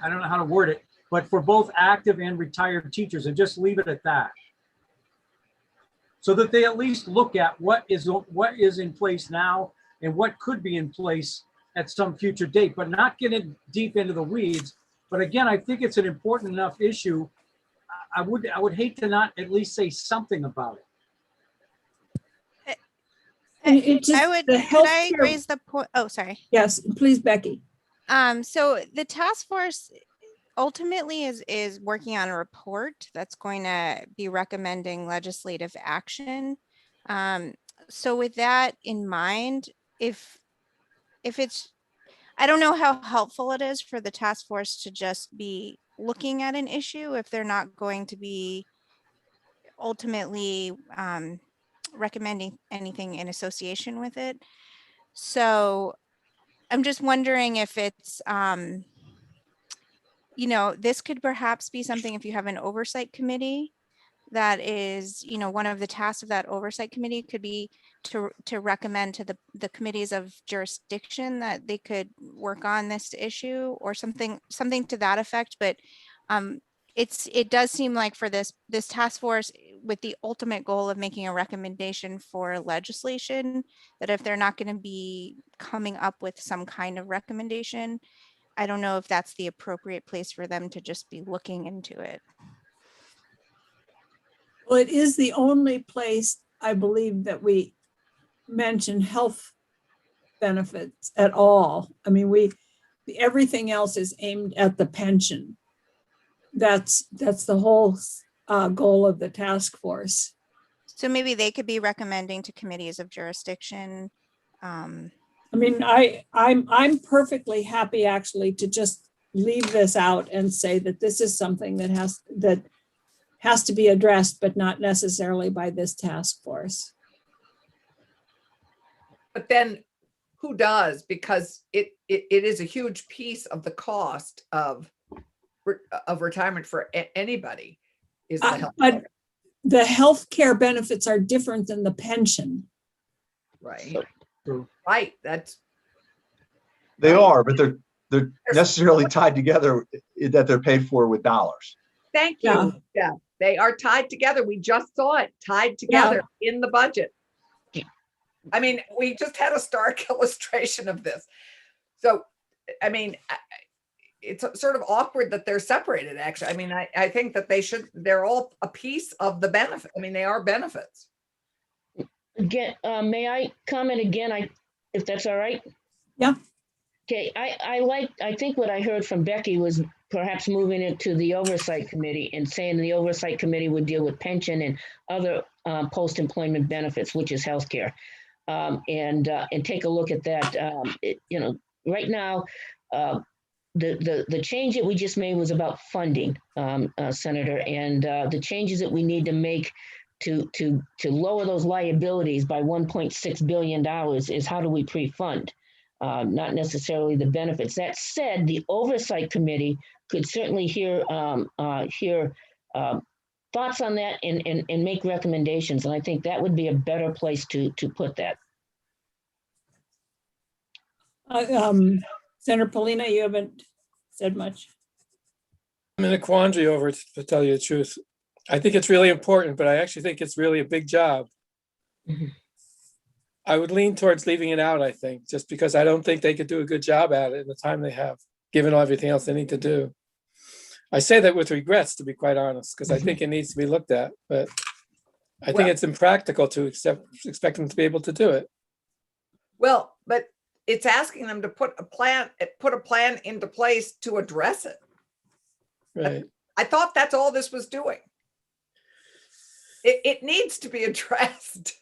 I don't know how to word it, but for both active and retired teachers, and just leave it at that? So that they at least look at what is in place now and what could be in place at some future date, but not get in deep into the weeds. But again, I think it's an important enough issue. I would hate to not at least say something about it. Could I raise the point? Oh, sorry. Yes, please, Becky. So the task force ultimately is working on a report that's going to be recommending legislative action. So with that in mind, if it's, I don't know how helpful it is for the task force to just be looking at an issue if they're not going to be ultimately recommending anything in association with it. So I'm just wondering if it's, this could perhaps be something if you have an oversight committee that is, one of the tasks of that oversight committee could be to recommend to the committees of jurisdiction that they could work on this issue or something to that effect. But it does seem like for this task force with the ultimate goal of making a recommendation for legislation, that if they're not going to be coming up with some kind of recommendation, I don't know if that's the appropriate place for them to just be looking into it. Well, it is the only place I believe that we mention health benefits at all. I mean, everything else is aimed at the pension. That's the whole goal of the task force. So maybe they could be recommending to committees of jurisdiction. I mean, I'm perfectly happy actually to just leave this out and say that this is something that has to be addressed, but not necessarily by this task force. But then who does? Because it is a huge piece of the cost of retirement for anybody is the health. But the healthcare benefits are different than the pension. Right. True. Right. That's They Right. are, but they're necessarily tied together that they're paid for with dollars. thank you. Yeah. Yeah. They are tied together. We just saw it tied together in the budget. I mean, we just had a stark illustration of this. So, I mean, it's sort of awkward that they're separated, actually. I mean, I think that they're all a piece of the benefit. I mean, they are benefits. Again, may I comment again, if that's all right? Yeah. Okay, I think what I heard from Becky was perhaps moving it to the Oversight Committee and saying the Oversight Committee would deal with pension and other post-employment benefits, which is healthcare. And take a look at that. Right now, the change that we just made was about funding, Senator, and the changes that we need to make to lower those liabilities by $1.6 billion is how do we pre-fund, not necessarily the benefits. That said, the Oversight Committee could certainly hear thoughts on that and make recommendations. And I think that would be a better place to put that. Senator Polina, you haven't said much. I'm in a quandary over it, to tell you the truth. I think it's really important, but I actually think it's really a big job. Mhm. I would lean towards leaving it out, I think, just because I don't think they could do a good job at it in the time they have, given everything else they need to do. I say that with regrets, to be quite honest, because I think it needs to be looked at, but I think it's impractical to expect them to be able to do it. Well, but it's asking them to put a plan into place to address it. Right. I thought that's all this was doing. It needs to be addressed.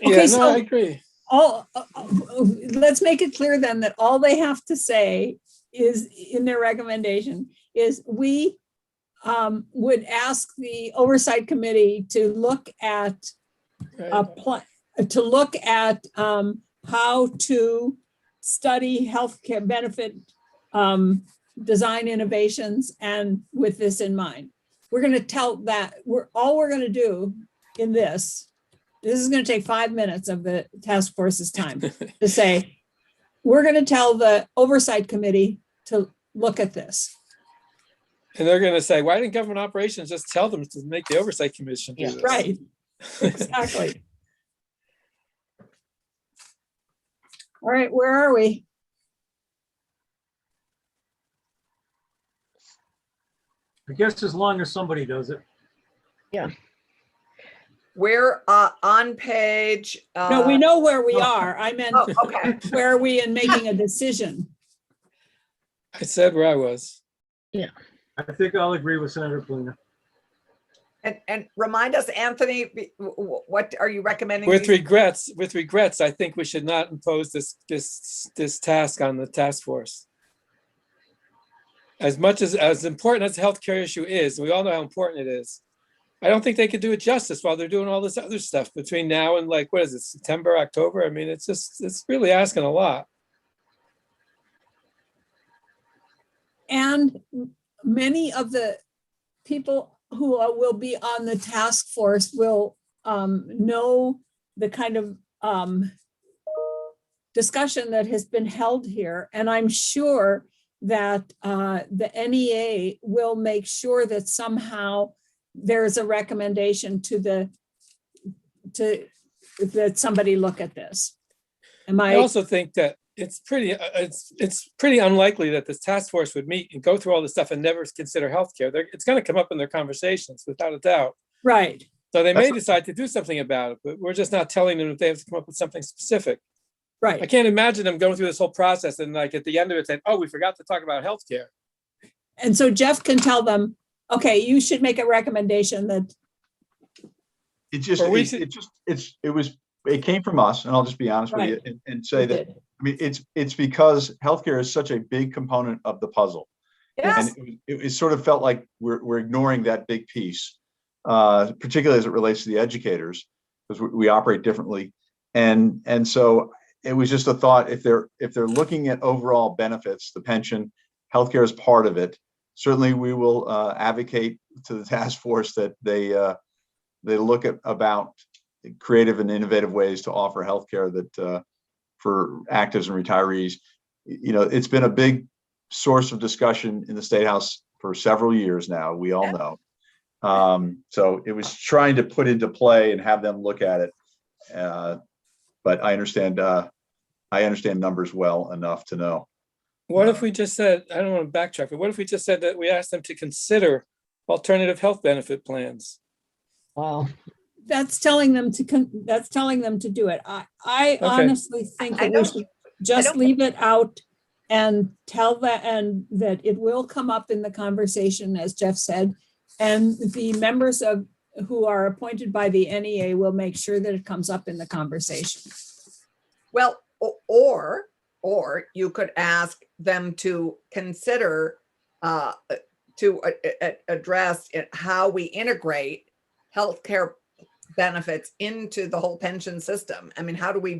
Okay, Yeah, so- no, I agree. Let's make it clear then that all they have to say is in their recommendation is we would ask the Oversight Committee to look at a Right. plan, how to study healthcare benefit design innovations, and with this in mind. We're going to tell that all we're going to do in this is going to take 5 minutes of the task force's time to say, we're going to tell the Oversight Committee to look at this. And they're going to say, why didn't government operations just tell them to make the Oversight Commission do Yeah. this? Right, exactly. All right, where are we? I guess as long as somebody does it. We're on page. No, we know where we are. I meant, Oh, okay. where are we in making a decision? I said where I was. I think I'll agree with Senator Polina. And remind us, Anthony, what are you recommending? With regrets, I think we should not impose this task on the task force. As much as important as the healthcare issue is, and we all know how important it is, I don't think they could do it justice while they're doing all this other stuff between now and what is it, September, October? I mean, it's really asking a lot. And many of the people who will be on the task force will know the kind of discussion that has been held here. And I'm sure that the NEA will make sure that somehow there's a recommendation that somebody look at this. I also think that it's pretty unlikely that this task force would meet and go through all this stuff and never consider healthcare. It's going to come up in their conversations without a doubt. Right. So they may decide to do something about it, but we're just not telling them if they have to come up with something specific. I Right. can't imagine them going through this whole process and at the end of it saying, "Oh, we forgot to talk about healthcare." And so Jeff can tell them, okay, you should make a recommendation that, It came from us, and I'll just be honest with you and say that, I mean, it's because healthcare is such a big component of the puzzle. Yes. And it sort of felt like we're ignoring that big piece. particularly as it relates to the educators, because we operate differently. And so it was just a thought, if they're looking at overall benefits, the pension, healthcare is part of it. Certainly we will advocate to the task force that they look at about creative and innovative ways to offer healthcare that for actives and retirees. You know, it's been a big source of discussion in the State House for several years now, we all know. So it was trying to put into play and have them look at it. But I understand numbers well enough to know. What if we just said, I don't want to backtrack, but what if we just said that we asked them to consider alternative health benefit plans? Wow. That's telling them to do it. I Okay. honestly think that we should just leave it out and tell that, and that it will come up in the conversation, as Jeff said, and the members of who are appointed by the NEA will make sure that it comes up in the conversation. Well, or you could ask them to consider address how we integrate healthcare benefits into the whole pension system. I mean, how do we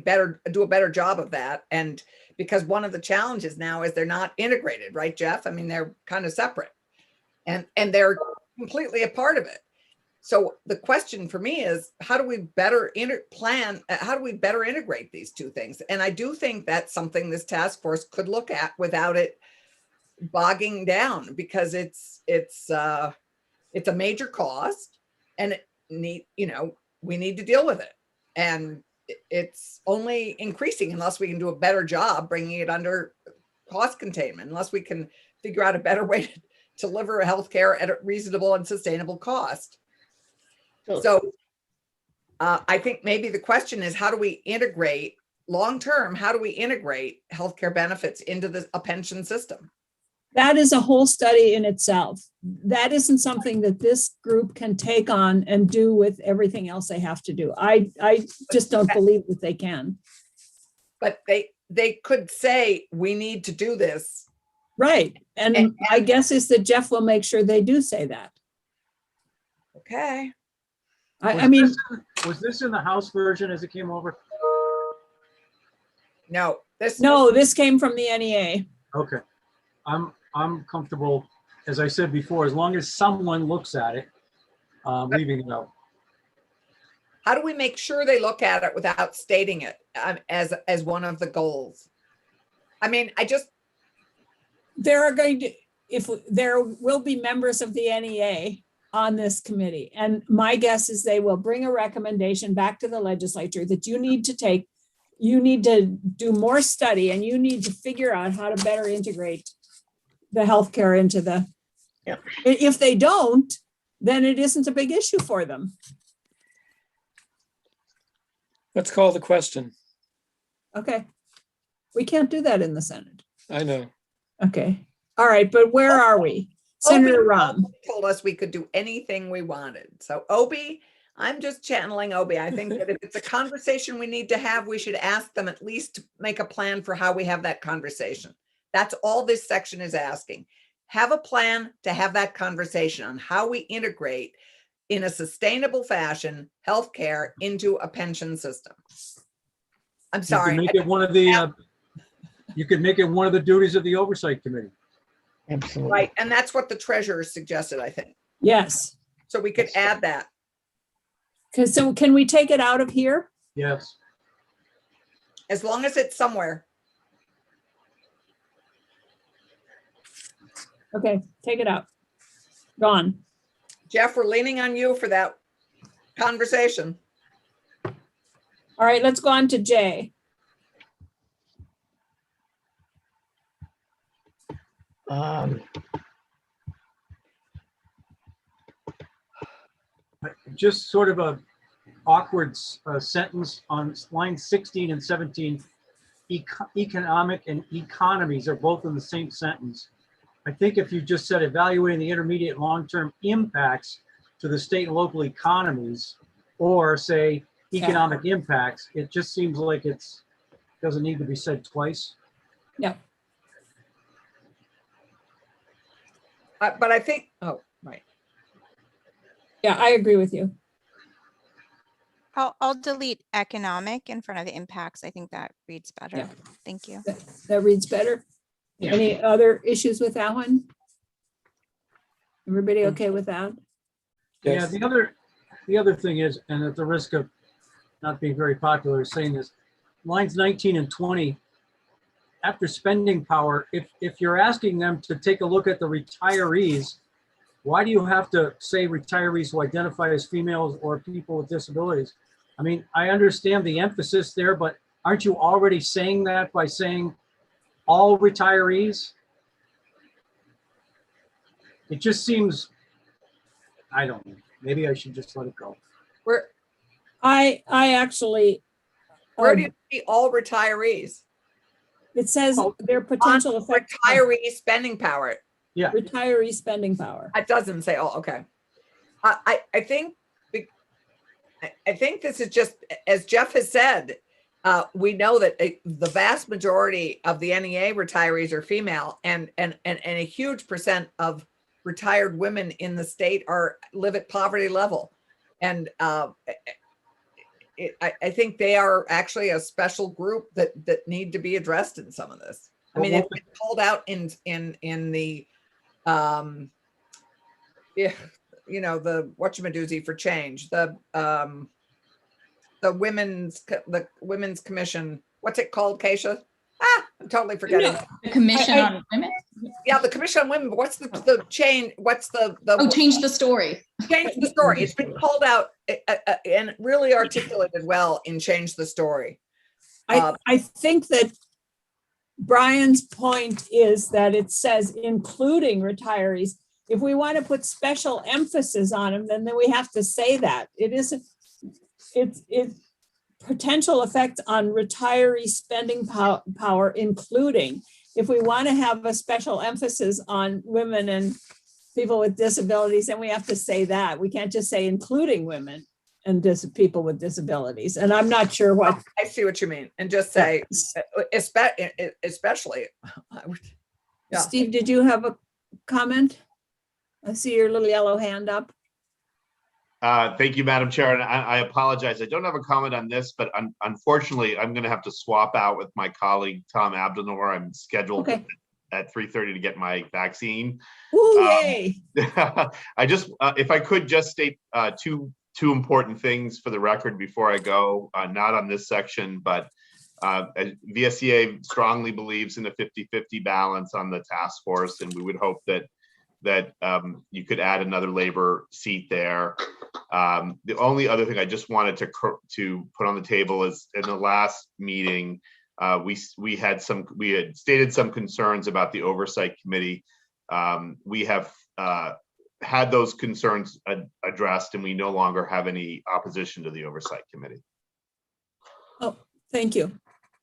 do a better job of that? And because one of the challenges now is they're not integrated, right, Jeff? I mean, they're kind of separate, and they're completely a part of it. So the question for me is, how do we better how do we better integrate these two things? And I do think that's something this task force could look at without it bogging down, because it's a major cost, and we need to deal with it. And it's only increasing unless we can do a better job bringing it under cost containment, unless we can figure out a better way to deliver healthcare at a reasonable and sustainable cost. So I think maybe the question is, how do we integrate long-term? How do we integrate healthcare benefits into a pension system? That is a whole study in itself. That isn't something that this group can take on and do with everything else they have to do. I just don't believe that they can. But they could say, we need to do this. Right. And my guess is that Jeff will make sure they do say that. Okay. I mean, Was this in the House version as it came over? No, this came from the NEA. Okay. I'm comfortable, as I said before, as long as someone looks at it, leaving it out. How do we make sure they look at it without stating it as one of the goals? I mean, There will be members of the NEA on this committee. And my guess is they will bring a recommendation back to the legislature that you need to do more study, and you need to figure out how to better integrate the healthcare into the, if they don't, then it isn't a big issue for them. Let's call the question. Okay. We can't do that in the Senate. I know. Okay. All right. But where are we? Senator Rahm told us we could do anything we wanted. So Obi, I'm just channeling Obi. I think that if it's a conversation we need to have, we should ask them at least to make a plan for how we have that conversation. That's all this section is asking. Have a plan to have that conversation on how we integrate in a sustainable fashion healthcare into a pension system. I'm sorry. You could make it one of the you could make it one of the duties of the Oversight Committee. Absolutely. Right. And that's what the treasurer suggested, I think. Yes. So we could add that. So can we take it out of here? Yes. As long as it's somewhere. Okay, take it out. Gone. Jeff, we're leaning on you for that conversation. All right, let's go on to Jay. Just sort of a awkward sentence on line 16 and 17. Economic and economies are both in the same sentence. I think if you just said evaluating the intermediate and long-term impacts to the state and local economies, or say economic impacts, it just seems like doesn't need to be said twice. Yeah. But I think, oh, right. Yeah, I agree with you. I'll delete economic in front of the impacts. I think that reads better. Yeah. Thank you. That reads better. Yeah. Any other issues with that one? Everybody okay with that? Yeah, Yes. the other thing is, and at the risk of not being very popular saying this, lines 19 and 20, after spending power, if you're asking them to take a look at the retirees, why do you have to say retirees who identify as females or people with disabilities? I mean, I understand the emphasis there, but aren't you already saying that by saying all retirees? It just seems, I don't know, maybe I should just let it go. Where I actually, do you see all retirees? it says Oh, their potential effect on Retiree spending power. Yeah, retiree spending power. It doesn't say all. Okay. I think this is just, as Jeff has said, we know that the vast majority of the NEA retirees are female, and a huge percent of retired women in the state live at poverty level. And I think they are actually a special group that need to be addressed in some of this. I mean, it's been called out in the yeah, you know, the whatchamadoozy for change, the women's commission. What's it called, Keisha? I'm totally forgetting. The Commission on Women? Yeah, the Commission on Women. But what's the change? What's the Oh, change the story. Change the story? It's been called out and really articulated well in Change the Story. I think that Brian's point is that it says including retirees. If we want to put special emphasis on them, then we have to say that. It's potential effect on retiree spending power, including. If we want to have a special emphasis on women and people with disabilities, then we have to say that. We can't just say including women and people with disabilities. And I'm not sure what. I see what you mean. And just say, especially. Yeah. Steve, did you have a comment? I see your little yellow hand up. Thank you, Madam Chair. And I apologize. I don't have a comment on this, but unfortunately, I'm going to have to swap out with my colleague, Tom Abdelnour. I'm scheduled at 3:30 to get my vaccine. Ooh, yay. I just, if I could just state two important things for the record before I go, not on this section, but VSEA strongly believes in a 50-50 balance on the task force, and we would hope that you could add another labor seat there. The only other thing I just wanted to put on the table is, in the last meeting, we had stated some concerns about the Oversight Committee. We have had those concerns addressed, and we no longer have any opposition to the Oversight Committee. Oh, thank you.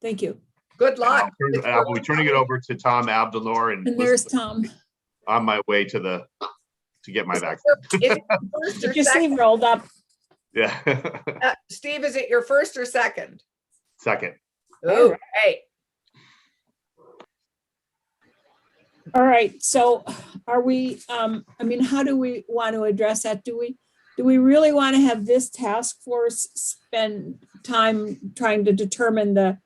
Thank you. Good luck. I will be turning it over to Tom Abdelnour, And there's Tom. On my way to get my vaccine. Is it first or Get your second? sleeve rolled up. Yeah. Steve, is it your first or second? Second. Oh, hey. All right. So are we, I mean, how do we want to address that? Do we really want to have this task force spend time trying to determine the,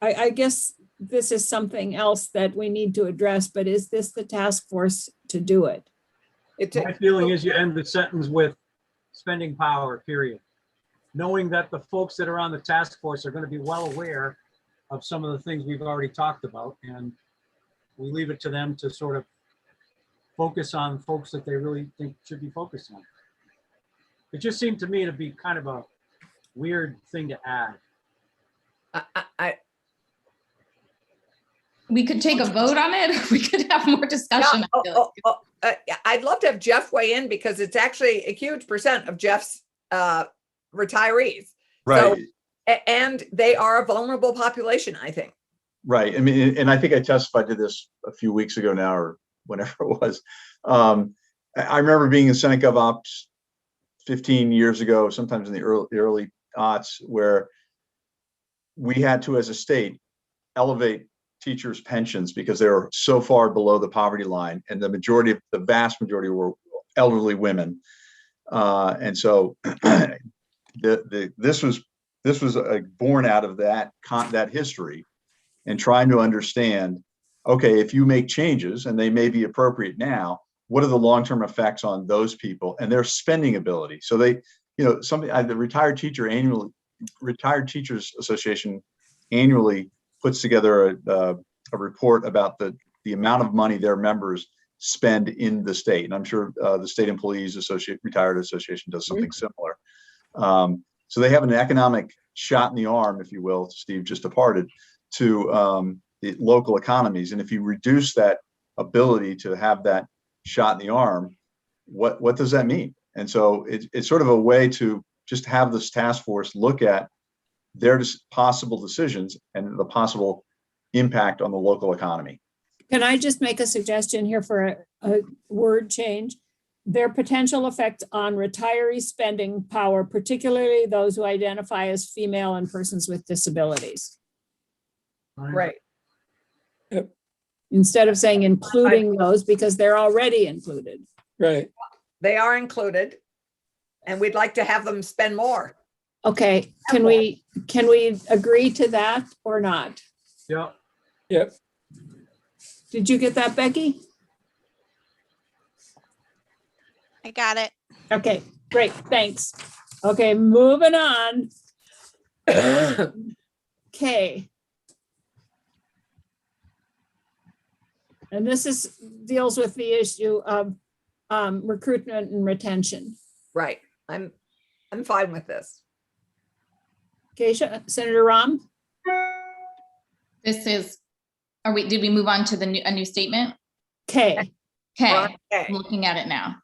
I guess this is something else that we need to address, but is this the task force to do it? My feeling is you end the sentence with spending power, period. Knowing that the folks that are on the task force are going to be well aware of some of the things we've already talked about, and we leave it to them to sort of focus on folks that they really think should be focused on. It just seemed to me to be kind of a weird thing to add. We could take a vote on it. We could have more discussion. I'd love to have Jeff weigh in, because it's actually a huge percent of Jeff's retirees. Right. So, and they are a vulnerable population, I think. Right. I mean, and I think I testified to this a few weeks ago now, or whenever it was. I remember being in Senate Gov Ops 15 years ago, sometimes in the early aughts, where we had to, as a state, elevate teachers' pensions because they were so far below the poverty line, and the vast majority were elderly women. And so this was born out of that history, and trying to understand, okay, if you make changes and they may be appropriate now, what are the long-term effects on those people and their spending ability? So they, the Retired Teachers Association annually puts together a report about the amount of money their members spend in the state. And I'm sure the State Employees Retired Association does something similar. So they have an economic shot in the arm, if you will. Steve just departed, to the local economies. And if you reduce that ability to have that shot in the arm, what does that mean? And so it's sort of a way to just have this task force look at their possible decisions and the possible impact on the local economy. Can I just make a suggestion here for a word change? Their potential effect on retiree spending power, particularly those who identify as female and persons with disabilities. Right. Instead of saying including those, because they're already included. Right. They are included, and we'd like to have them spend more. Okay, can we agree to that or not? Yeah. Yep. Did you get that, Becky? I got it. Okay, great, thanks. Okay, moving on. Okay. And this deals with the issue of recruitment and retention. Right. I'm fine with this. Okay, Senator Rahm? Did we move on to a new statement? Okay, Okay, Okay. I'm looking at it now.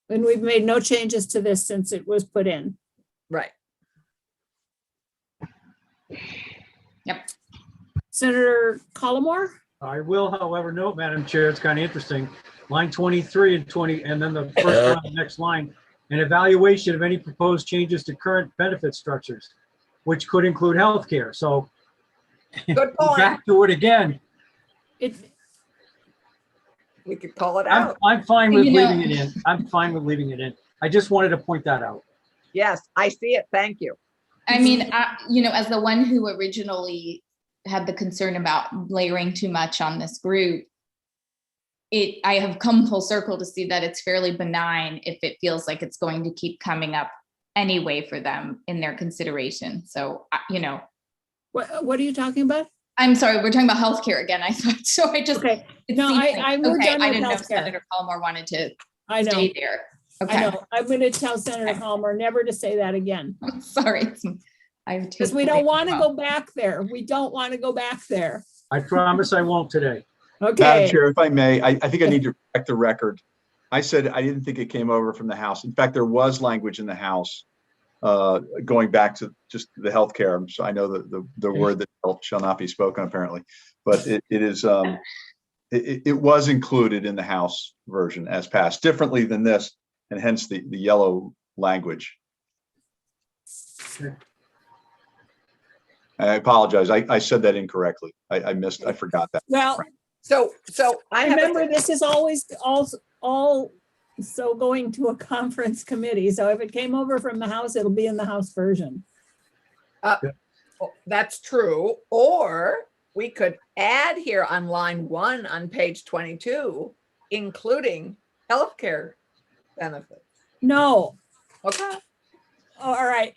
and we've made no changes to this since it was put in. Right. Yep. Senator Collmore? I will, however, note, Madam Chair, it's kind of interesting. Line 23 and 20, and then the first line, the next line, an evaluation of any proposed changes to current benefit structures, which could include healthcare. So Good point. back to it again. We could call it out. I'm fine with You know- leaving it in. I'm fine with leaving it in. I just wanted to point that out. Yes, I see it. Thank you. I mean, as the one who originally had the concern about layering too much on this group, I have come full circle to see that it's fairly benign if it feels like it's going to keep coming up anyway for them in their consideration. So, What are you talking about? I'm sorry, we're talking about healthcare again. I thought so. I just Okay, it no, seemed we're okay. done I with didn't know if healthcare. Senator Collmore wanted to I know, stay there. I Okay, know. I'm going to tell Senator Collmore never to say that again. I'm sorry. Because we don't want to go back there. We don't want to go back there. I promise I won't today. Madam Okay, Chair, if I may, I think I need to correct the record. I said I didn't think it came over from the House. In fact, there was language in the House going back to just the healthcare. So I know that the word that shall not be spoken apparently, but it was included in the House version as passed differently than this, and hence the yellow language. I apologize. I said that incorrectly. I forgot that. well, So I have remember, this is always also going to a conference committee. So if it came over from the House, it'll be in the House version. that's true. Or we could add here on line 1 on page 22, including healthcare benefits. No, Okay. all right.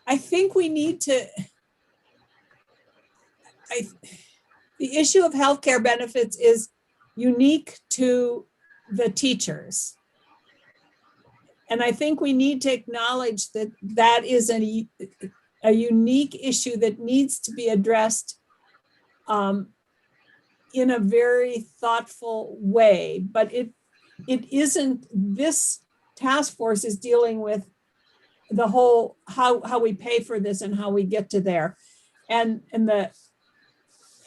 I think we need to, the issue of healthcare benefits is unique to the teachers. And I think we need to acknowledge that that is a unique issue that needs to be addressed in a very thoughtful way. But it isn't, this task force is dealing with the whole, how we pay for this and how we get to there. And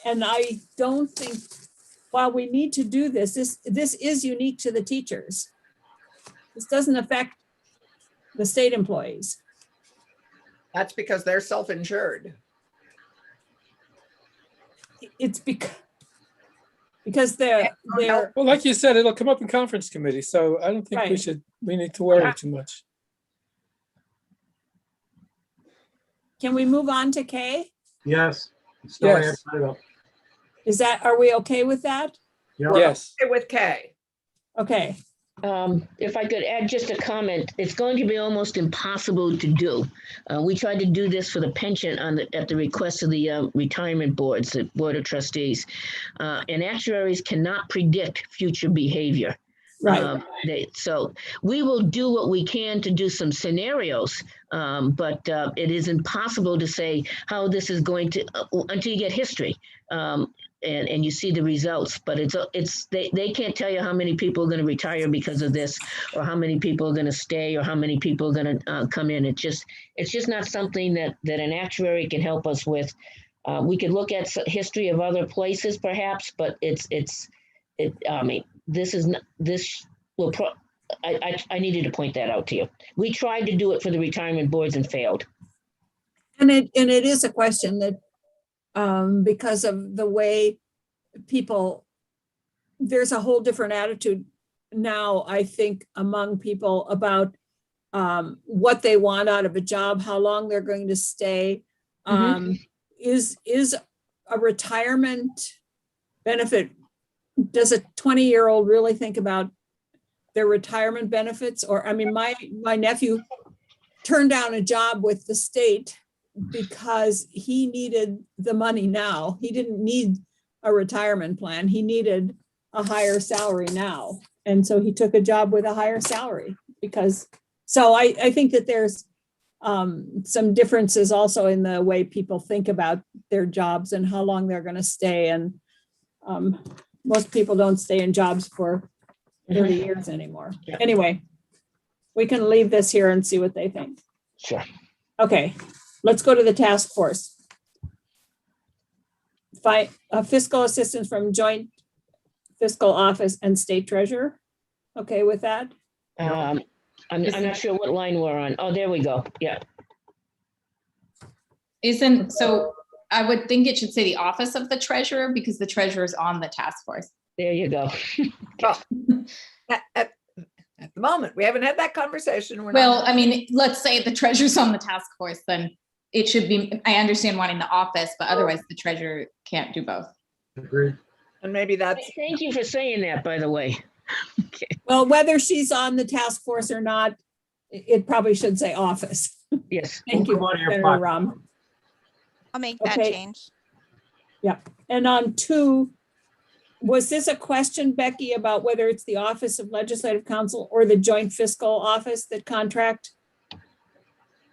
I don't think, while we need to do this is unique to the teachers. This doesn't affect the state employees. That's because they're self-insured. It's because, Because they're, Well, like you said, it'll come up in conference committee, so I don't think Right. we need to worry too much. can we move on to K? Yes. Still Yes. add it up. Are we okay with that? Yeah. Yes. Okay with K. Okay, If I could add just a comment, it's going to be almost impossible to do. We tried to do this for the pension at the request of the retirement boards, the Board of Trustees. And actuaries cannot predict future behavior. right. So we will do what we can to do some scenarios, but it is impossible to say how this is going to until you get history. And you see the results, but they can't tell you how many people are going to retire because of this, or how many people are going to stay, or how many people are going to come in. It's just not something that an actuary can help us with. We could look at history of other places perhaps, but I mean, I needed to point that out to you. We tried to do it for the retirement boards and failed. And it is a question that, because of the way people, there's a whole different attitude now, I think, among people about what they want out of a job, how long they're going to stay. Is a retirement benefit, does a 20-year-old really think about their retirement benefits? Or, I mean, my nephew turned down a job with the state because he needed the money now. He didn't need a retirement plan. He needed a higher salary now. And so he took a job with a higher salary so I think that there's some differences also in the way people think about their jobs and how long they're going to stay. And most people don't stay in jobs for 30 years anymore. Yeah. Anyway, we can leave this here and see what they think. Sure. Okay, let's go to the task force. Fiscal assistance from Joint Fiscal Office and State Treasurer. Okay with that? I'm not sure what line we're on. Oh, there we go. Yeah. So I would think it should say the office of the treasurer, because the treasurer is on the task force. There you go. At the moment, we haven't had that conversation. We're Well, not- I mean, let's say the treasurer's on the task force, then it should be, I understand wanting the office, but otherwise the treasurer can't do both. Agreed. And maybe that's, Thank you for saying that, by the way. Well, whether she's on the task force or not, it probably should say office. Yes. Thank you, Come out of your Senator pocket. Ram. I'll make that Okay. change. And on 2, was this a question, Becky, about whether it's the Office of Legislative Counsel or the Joint Fiscal Office that contract?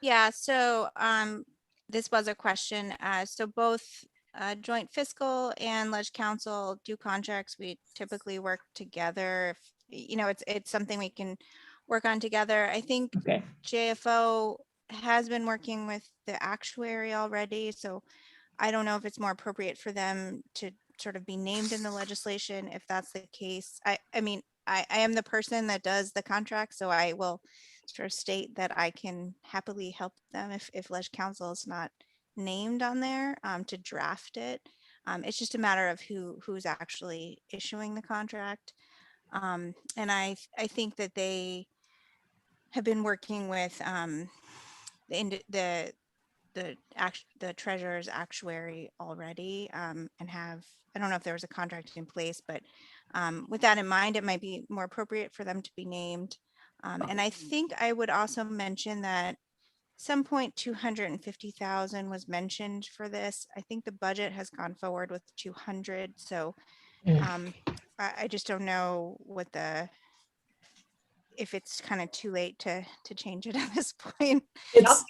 Yeah, so this was a question. So both Joint Fiscal and Ledge Council do contracts. We typically work together. It's something we can work on together. I think Okay, JFO has been working with the actuary already, so I don't know if it's more appropriate for them to sort of be named in the legislation. If that's the case, I mean, I am the person that does the contract, so I will sort of state that I can happily help them if Ledge Council is not named on there to draft it. It's just a matter of who's actually issuing the contract. And I think that they have been working with the treasurer's actuary already and have, I don't know if there was a contract in place, but with that in mind, it might be more appropriate for them to be named. And I think I would also mention that some point 250,000 was mentioned for this. I think the budget has gone forward with 200. So I just don't know if it's kind of too late to change it at this point.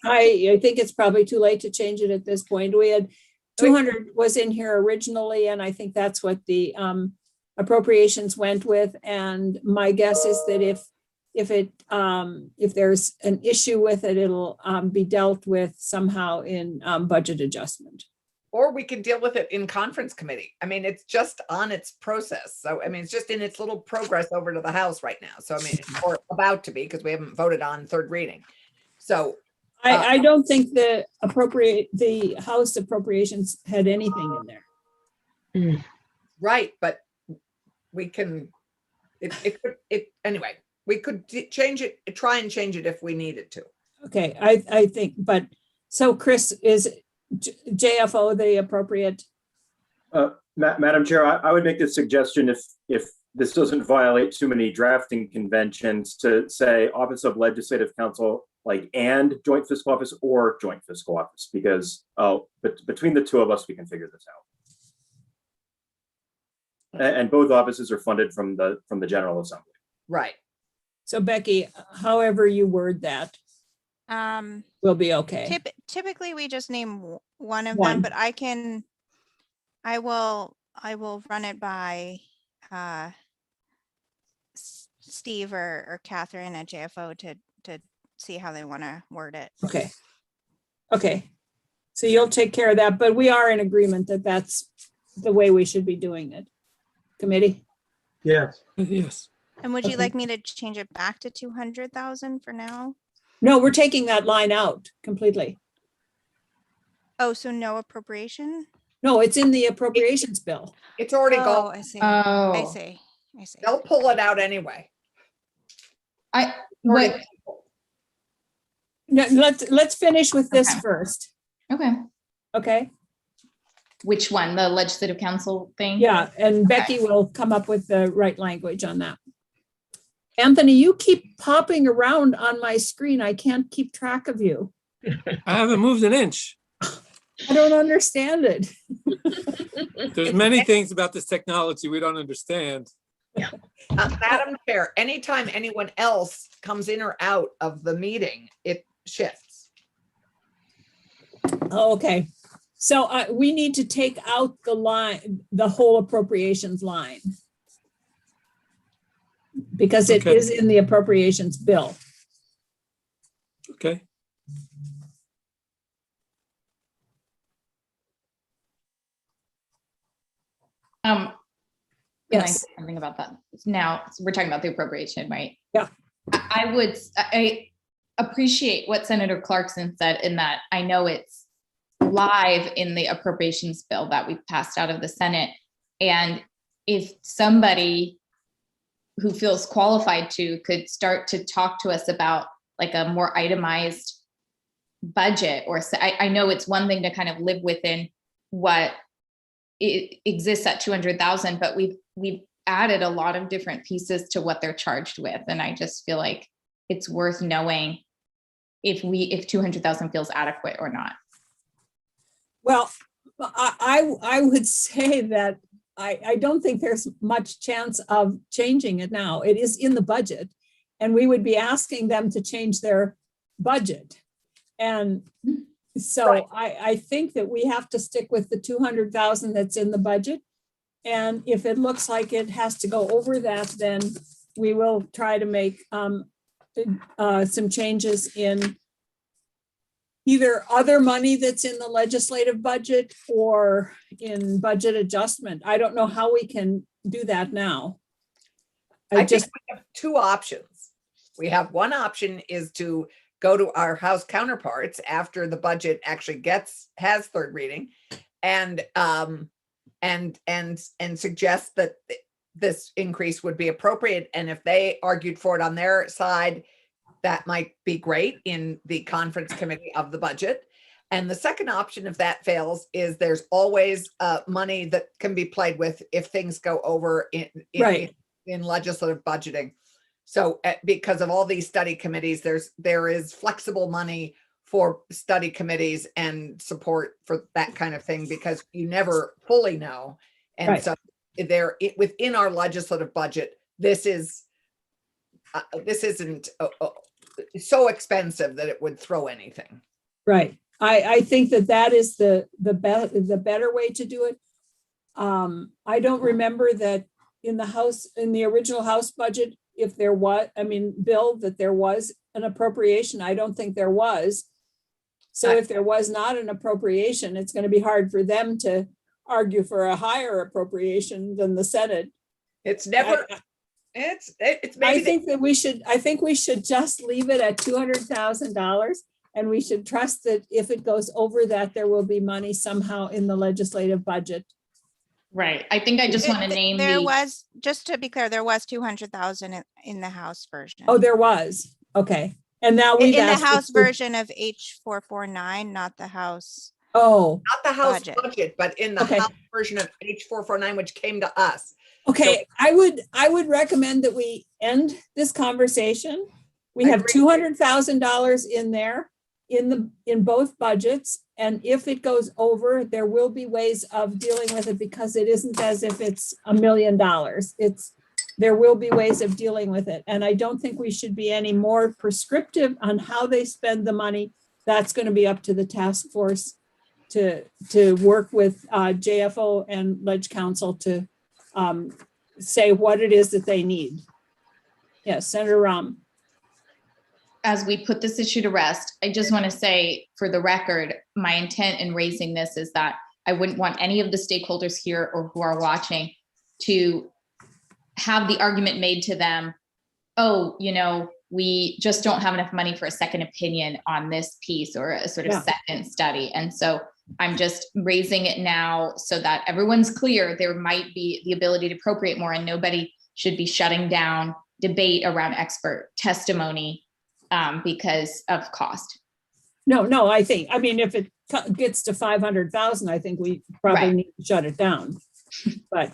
I think it's probably too late to change it at this point. We had 200 was in here originally, and I think that's what the appropriations went with. And my guess is that if there's an issue with it, it'll be dealt with somehow in budget adjustment. or we can deal with it in conference committee. I mean, it's just on its process. So, I mean, it's just in its little progress over to the House right now. So, I mean, or about to be, because we haven't voted on third reading. So I don't think the House appropriations had anything in there. right, but we can, anyway, we could change it, try and change it if we needed to. Okay, I think, but, so Chris, is JFO the appropriate? Madam Chair, I would make the suggestion if this doesn't violate too many drafting conventions to say Office of Legislative Counsel, like, and Joint Fiscal Office or Joint Fiscal Office, because but between the two of us, we can figure this out. And both offices are funded from the General Assembly. Right. So Becky, however you word that will be okay. Typically, we just name one of One. them, but I will run it by Steve or Catherine at JFO to see how they want to word it. Okay. Okay. So you'll take care of that, but we are in agreement that that's the way we should be doing it. Committee? Yes. Yes. And would you Okay. like me to change it back to 200,000 for now? No, we're taking that line out completely. Oh, so no appropriation? No, it's in the appropriations bill. It's already Oh, gone. I see. I Oh, see. I see. They'll pull it out anyway. what, No, let's finish with this Okay. first. okay. Okay? Which one? The legislative council thing? Yeah, and Becky will come up with the right language on that. Anthony, you keep popping around on my screen. I can't keep track of you. I haven't moved an inch. I don't understand it. There's many things about this technology we don't understand. Madam Chair, anytime anyone else comes in or out of the meeting, it shifts. Okay, so we need to take out the line, the whole appropriations line. Because it Okay. is in the appropriations bill. Okay. Can I Yes. say something about that? Now, so we're talking about the appropriation, right? Yeah. I appreciate what Senator Clarkson said in that I know it's live in the appropriations bill that we passed out of the Senate. And if somebody who feels qualified to could start to talk to us about like a more itemized budget, or I know it's one thing to kind of live within what it exists at 200,000, but we've added a lot of different pieces to what they're charged with. And I just feel like it's worth knowing if 200,000 feels adequate or not. Well, I would say that I don't think there's much chance of changing it now. It is in the budget, and we would be asking them to change their budget. And so Right. I think that we have to stick with the 200,000 that's in the budget. And if it looks like it has to go over that, then we will try to make some changes in either other money that's in the legislative budget or in budget adjustment. I don't know how we can do that now. I think we have two options. We have one option is to go to our House counterparts after the budget actually has third reading and suggest that this increase would be appropriate. And if they argued for it on their side, that might be great in the conference committee of the budget. And the second option, if that fails, is there's always money that can be played with if things go over in legislative budgeting. So because of all these study committees, there is flexible money for study committees and support for that kind of thing, because you never fully know. And Right. so there within our legislative budget, this isn't so expensive that it would throw anything. Right. I think that is the better way to do it. I don't remember that in the original House budget, if there was, Bill, that there was an appropriation. I don't think there was. So if there was not an appropriation, it's going to be hard for them to argue for a higher appropriation than the Senate. It's never, it's I maybe, think we should just leave it at $200,000, and we should trust that if it goes over that, there will be money somehow in the legislative budget. Right. I think I just want to name There the, was, just to be clear, there was 200,000 in the House version. Oh, there was. Okay. And now we've In the asked for House two- version of H449, not the House. Oh, Not the House Budget. budget, but in the Okay. House version of H449, which came to us. okay. I would recommend that we end this conversation. We I have agree. $200,000 in there in both budgets. And if it goes over, there will be ways of dealing with it because it isn't as if it's $1 million. There will be ways of dealing with it. And I don't think we should be any more prescriptive on how they spend the money. That's going to be up to the task force to work with JFO and Ledge Council to say what it is that they need. Yes, Senator Rahm. as we put this issue to rest, I just want to say for the record, my intent in raising this is that I wouldn't want any of the stakeholders here or who are watching to have the argument made to them, oh, you know, we just don't have enough money for a second opinion on this piece or a sort of Yeah. second study. And so I'm just raising it now so that everyone's clear there might be the ability to appropriate more and nobody should be shutting down debate around expert testimony because of cost. No, I mean, if it gets to 500,000, I think we probably Right. need to shut it down. But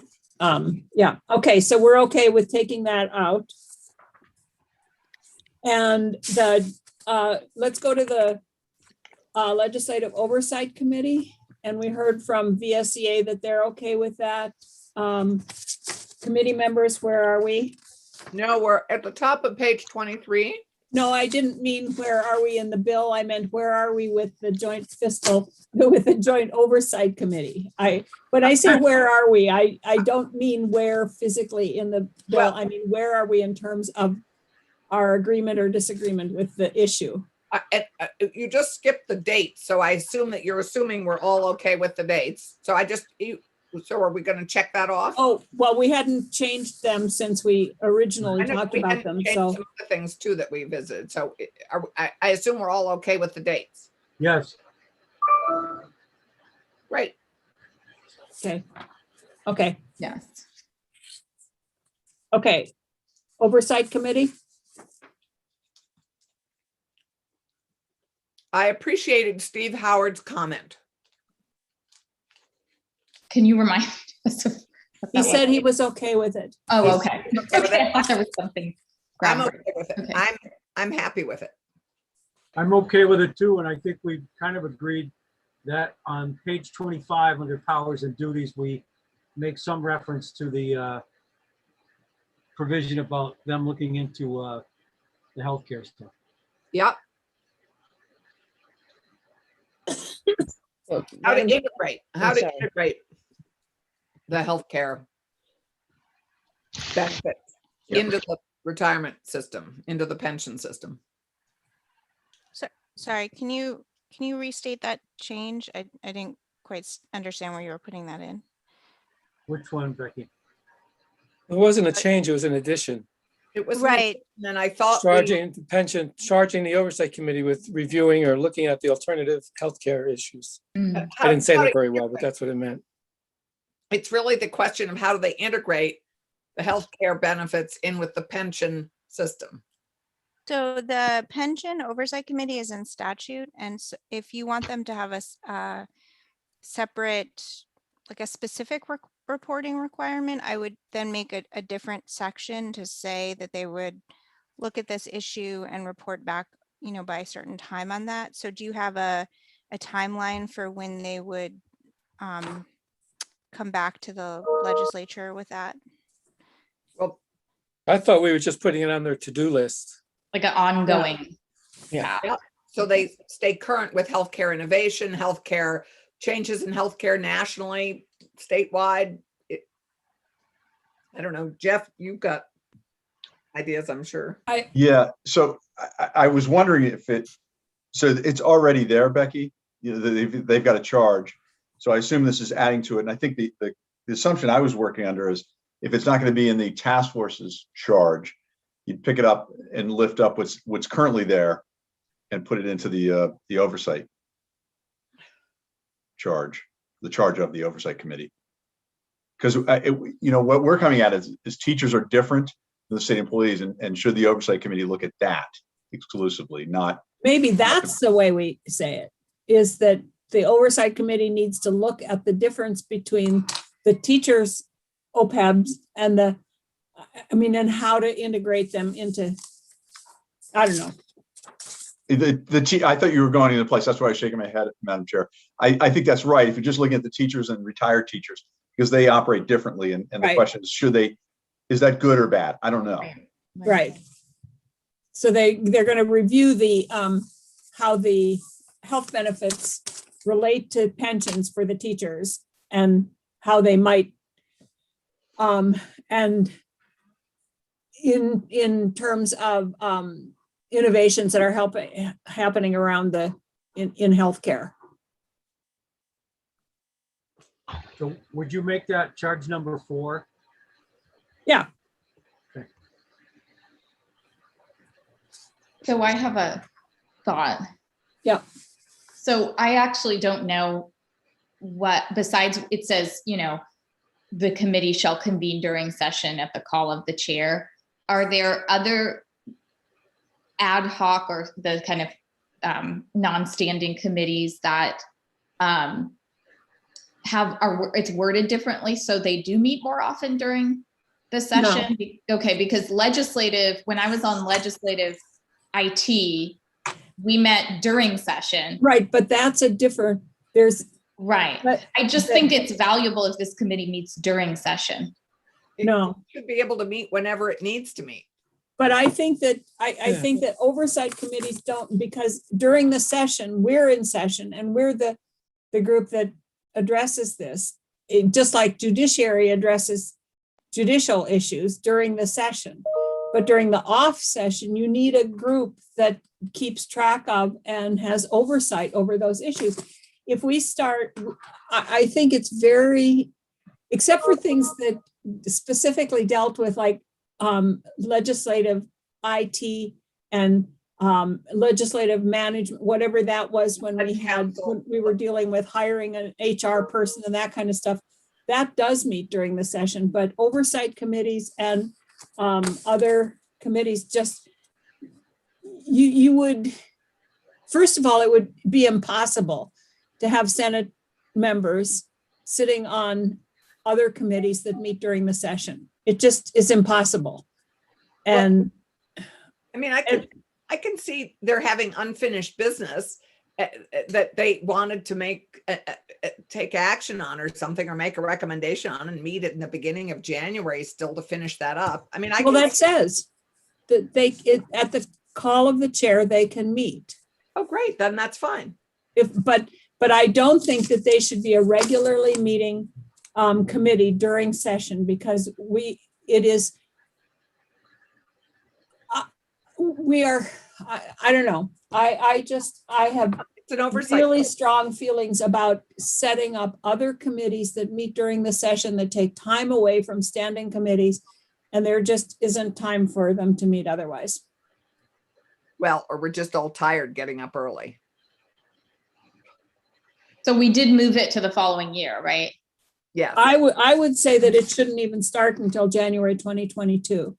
yeah, okay, so we're okay with taking that out. And let's go to the Legislative Oversight Committee. And we heard from VSEA that they're okay with that. Committee members, where are we? No, we're at the top of page 23. No, I didn't mean where are we in the bill. I meant where are we with the Joint Oversight Committee? When I say where are we, I don't mean where physically in the bill. Well- I mean, where are we in terms of our agreement or disagreement with the issue? You just skipped the dates, so I assume that you're assuming we're all okay with the dates. So so are we going to check that off? Oh, well, we hadn't changed them since we originally I know talked we about had them, changed so. some other things too that we visited. So I assume we're all okay with the dates. Yes, Right. Okay. Yes. Okay. Oversight Committee? I appreciated Steve Howard's comment. Can you remind us of what He that said was? he was okay with it. Oh, okay. okay with Okay, it. I thought there was something. I'm groundbreaking. okay with it. Okay. I'm happy with it. I'm okay with it too, and I think we kind of agreed that on page 25 under powers and duties, we make some reference to the provision about them looking into the healthcare stuff. Yep. How to integrate sorry. the healthcare benefits Yep. into the retirement system, into the pension system. Sorry, can you restate that change? I didn't quite understand where you were putting that in. Which one, Becky? It wasn't a change, it was an addition. It was Right. And I thought Charging the pension, charging the oversight committee with reviewing or looking at the alternative healthcare issues. Mm. I didn't say how that to very well, but integrate. that's what it meant. It's really the question of how do they integrate the healthcare benefits in with the pension system. So the Pension Oversight Committee is in statute, and if you want them to have a separate, like a specific reporting requirement, I would then make a different section to say that they would look at this issue and report back, by a certain time on that. So do you have a timeline for when they would come back to the legislature with that? Well, I thought we were just putting it on their to-do list. Like an ongoing. Yeah. so they stay current with healthcare innovation, healthcare changes in healthcare nationally, statewide. I don't know, Jeff, you've got ideas, I'm sure. Yeah, so I was wondering so it's already there, Becky. They've got a charge. So I assume this is adding to it. And I think the assumption I was working under is if it's not going to be in the task force's charge, you'd pick it up and lift up what's currently there and put it into the oversight charge, the charge of the oversight committee. Because, what we're coming at is teachers are different than the state employees, and should the Oversight Committee look at that exclusively, not. Maybe that's the way we say it, is that the Oversight Committee needs to look at the difference between the teachers' OPEBs and and how to integrate them into, I don't know. I thought you were going into place. That's why I was shaking my head, Madam Chair. I think that's right. If you're just looking at the teachers and retired teachers, because they operate differently, and the Right. question is, is that good or bad? I don't know. Right. So they're going to review the how the health benefits relate to pensions for the teachers and how they might and in terms of innovations that are happening around in healthcare. So would you make that charge number 4? Yeah. Okay. So I have a thought. Yeah. So I actually don't know what, besides it says, the committee shall convene during session at the call of the chair. Are there other ad hoc or the kind of non-standing committees that it's worded differently so they do meet more often during the session? No. Okay, because when I was on legislative IT, we met during session. Right, but that's a different, right. I just think it's valuable if this committee meets during session. It should be able to meet whenever it needs to meet. But I think that I think that oversight committees don't, because during the session, we're in session and we're the group that addresses this. Just like judiciary addresses judicial issues during the session. But during the off session, you need a group that keeps track of and has oversight over those issues. If we start, I think it's very, except for things that specifically dealt with like legislative IT and legislative management, whatever that was when we were dealing with hiring an HR person and that kind of stuff, that does meet during the session. But oversight committees and other committees, just you would, first of all, it would be impossible to have Senate members sitting on other committees that meet during the session. It just is impossible. And I mean, I can see they're having unfinished business that they wanted to take action on or something, or make a recommendation on, and meet it in the beginning of January still to finish that up. I mean, that says that at the call of the chair, they can meet. Oh, great. Then that's fine. But I don't think that they should be a regularly meeting committee during session, because we are, I don't know. I have it's an oversight. Really strong feelings about setting up other committees that meet during the session, that take time away from standing committees, and there just isn't time for them to meet otherwise. Well, or we're just all tired getting up early. So we did move it to the following year, right? Yeah. I would say that it shouldn't even start until January 2022.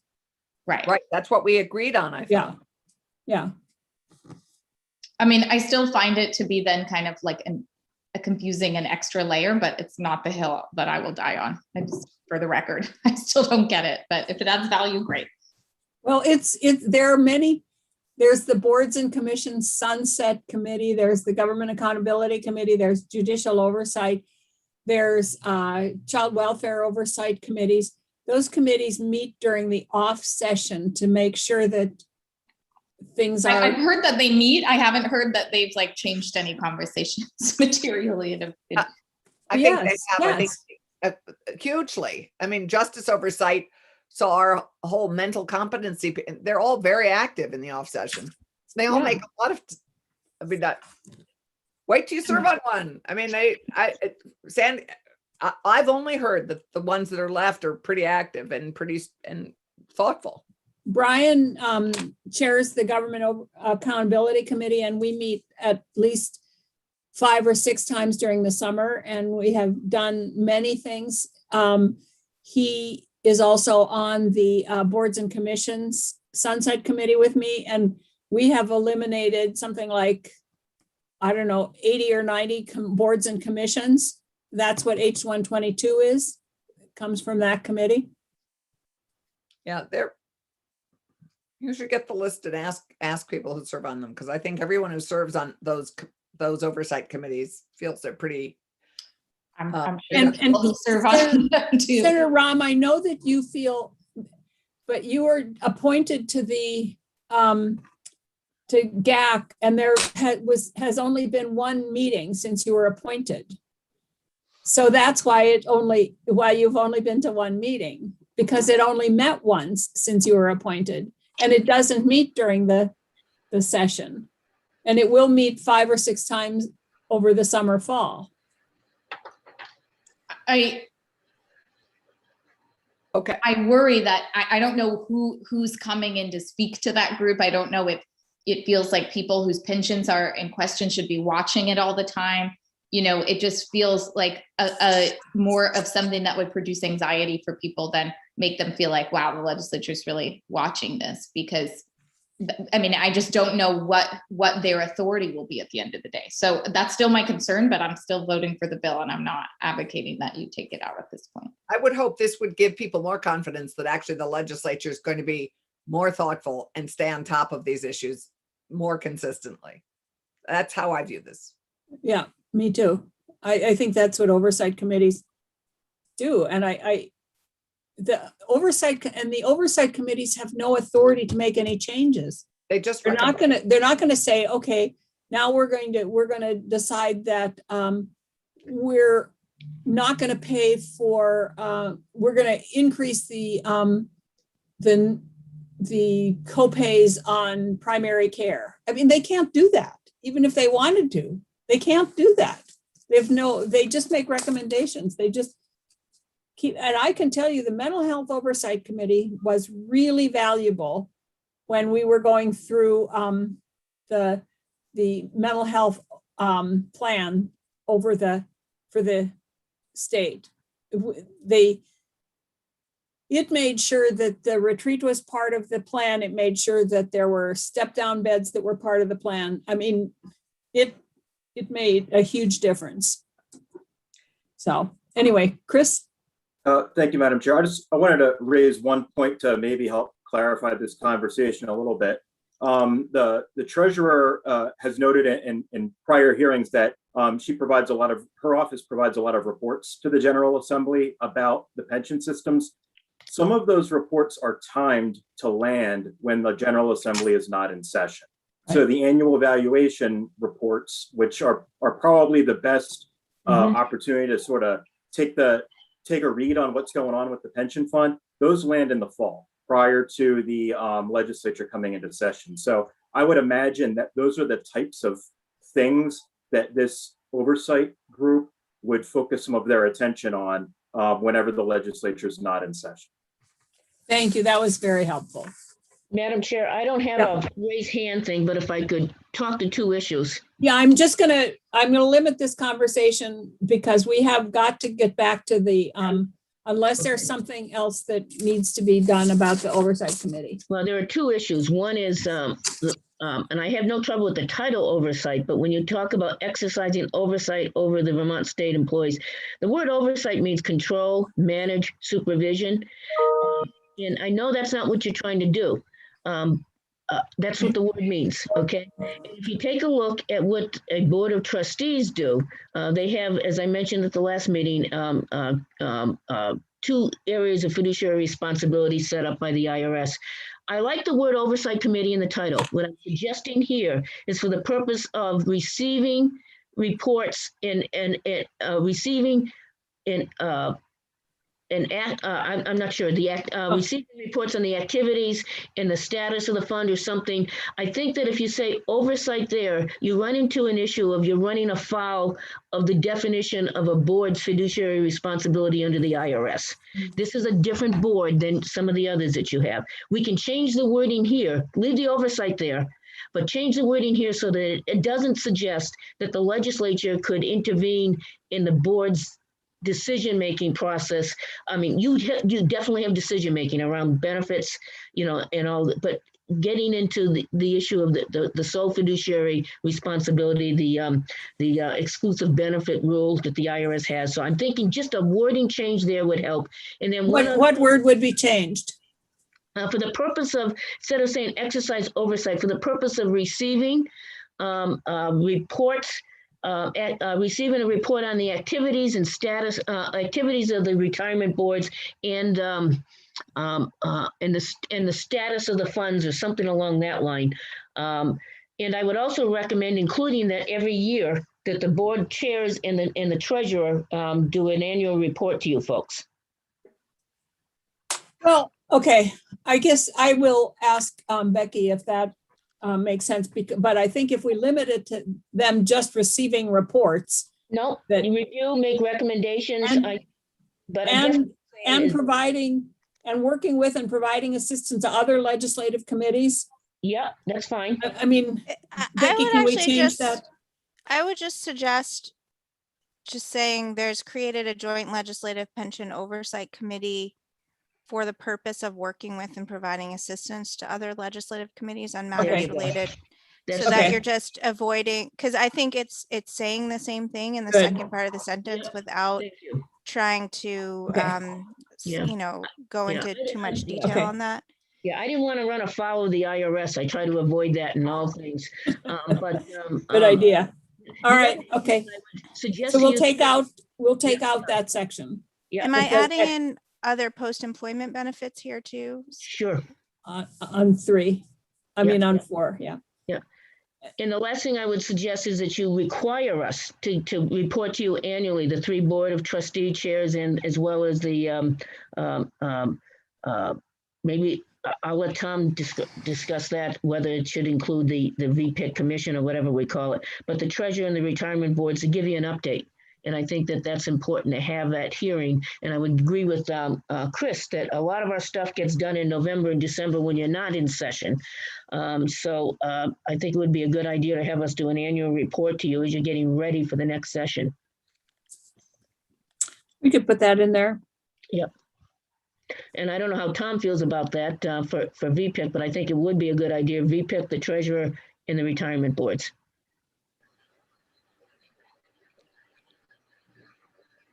Right. Right. That's what we agreed on, I thought. Yeah. I mean, I still find it to be then kind of like a confusing and extra layer, but it's not the hill that I will die on. For the record, I still don't get it, but if it adds value, great. Well, there are many. There's the Boards and Commissions Sunset Committee. There's the Government Accountability Committee. There's Judicial Oversight. There's Child Welfare Oversight Committees. Those committees meet during the off session to make sure that things are. I've heard that they meet. I haven't heard that they've like changed any conversations materially. I think they have. Yes. I think, hugely. I mean, Justice Oversight saw our whole mental competency. They're all very active in the off session. They all make a lot of. I mean, wait till you serve on one. I mean, Sandy. I've only heard that the ones that are left are pretty active and pretty thoughtful. Brian chairs the Government Accountability Committee, and we meet at least 5 or 6 times during the summer, and we have done many things He is also on the Boards and Commissions Sunset Committee with me, and we have eliminated something like, I don't know, 80 or 90 boards and commissions. That's what H122 is. It comes from that committee. Yeah, you should get the list and ask people who serve on them, because I think everyone who serves on those oversight committees feels they're pretty. I'm And- sure people who serve on them too. Senator Rahm, I know that you feel, but you were appointed to the to GAC, and there has only been one meeting since you were appointed. So that's why you've only been to one meeting, because it only met once since you were appointed, and it doesn't meet during the session. And it will meet 5 or 6 times over the summer, fall. I Okay. worry that I don't know who's coming in to speak to that group. I don't know if it feels like people whose pensions are in question should be watching it all the time. It just feels like a more of something that would produce anxiety for people than make them feel like, wow, the legislature is really watching this, because I just don't know what their authority will be at the end of the day. So that's still my concern, but I'm still voting for the bill, and I'm not advocating that you take it out at this point. I would hope this would give people more confidence that actually the legislature is going to be more thoughtful and stay on top of these issues more consistently. That's how I view this. Yeah, me too. I think that's what oversight committees do. And the oversight committees have no authority to make any changes. They just They're not gonna say, okay, now we're going to decide that we're not going to pay for, we're going to increase the copays on primary care. They can't do that. Even if they wanted to, they can't do that. They just make recommendations. They just keep, and I can tell you the Mental Health Oversight Committee was really valuable when we were going through the mental health plan for the state. It made sure that the retreat was part of the plan. It made sure that there were step down beds that were part of the plan. It made a huge difference. So anyway, Chris. Thank you, Madam Chair. I wanted to raise one point to maybe help clarify this conversation a little bit. The treasurer has noted in prior hearings that her office provides a lot of reports to the General Assembly about the pension systems. Some of those reports are timed to land when the General Assembly is not in session. So the annual evaluation reports, which are probably the best opportunity to sort of take a read on what's going on with the pension fund, those land in the fall prior to the legislature coming into session. So I would imagine that those are the types of things that this oversight group would focus some of their attention on whenever the legislature is not in session. Thank you. That was very helpful. Madam Chair, I don't have a raise hand thing, but if I could talk to 2 issues. Yeah, I'm gonna limit this conversation because we have got to get back to the, unless there's something else that needs to be done about the oversight committee. Well, there are 2 issues. One is, and I have no trouble with the title oversight, but when you talk about exercising oversight over the Vermont state employees, the word oversight means control, manage, supervision. And I know that's not what you're trying to do. That's what the word means, okay? If you take a look at what a board of trustees do, they have, as I mentioned at the last meeting, 2 areas of fiduciary responsibility set up by the IRS. I like the word oversight committee in the title. What I'm suggesting here is for the purpose of receiving reports I'm not sure, receiving reports on the activities and the status of the fund or something. I think that if you say oversight there, you run into an issue of you're running afoul of the definition of a board's fiduciary responsibility under the IRS. This is a different board than some of the others that you have. We can change the wording here, leave the oversight there, but change the wording here so that it doesn't suggest that the legislature could intervene in the board's decision-making process. I mean, you definitely have decision-making around benefits, you know, and all, but getting into the issue of the sole fiduciary responsibility, the exclusive benefit rules that the IRS has. So I'm thinking just a wording change there would help. And then What word would be changed? for the purpose of, instead of saying exercise oversight, for the purpose of receiving reports, receiving a report on the activities and status, activities of the retirement boards and the status of the funds or something along that line. And I would also recommend including that every year that the board chairs and the treasurer do an annual report to you folks. Well, okay, I guess I will ask Becky if that makes sense, but I think if we limit it to them just receiving reports. No, That- you review, make recommendations. And providing and working with and providing assistance to other legislative committees. Yeah, that's fine. I mean, I Becky, would can we actually change just, that? I would just suggest just saying there's created a joint legislative pension oversight committee for the purpose of working with and providing assistance to other legislative committees on matters you go. related. That's So that Okay. you're just avoiding, because I think it's saying the same thing in the Good. second part of the sentence without Thank you. trying to, Okay. Yeah. you know, go Yeah. into too much Yeah. detail Okay. on that. Yeah, I didn't want to run afoul of the IRS. I try to avoid that in all things. Good idea. All the right, other thing okay. I would suggest So to we'll you- take out that section Yeah, Am I because- adding in other post-employment benefits here too? sure. on 3. I Yeah. mean, on 4, yeah. And the last thing I would suggest is that you require us to report to you annually, the 3 board of trustee chairs and as well as the maybe I'll let Tom discuss that, whether it should include the Vpic commission or whatever we call it, but the treasurer and the retirement boards to give you an update. And I think that that's important to have that hearing. And I would agree with Chris that a lot of our stuff gets done in November and December when you're not in session. So I think it would be a good idea to have us do an annual report to you as you're getting ready for the next session. We could put that in there. And I don't know how Tom feels about that for VPIC, but I think it would be a good idea, VPIC, the treasurer, and the retirement boards.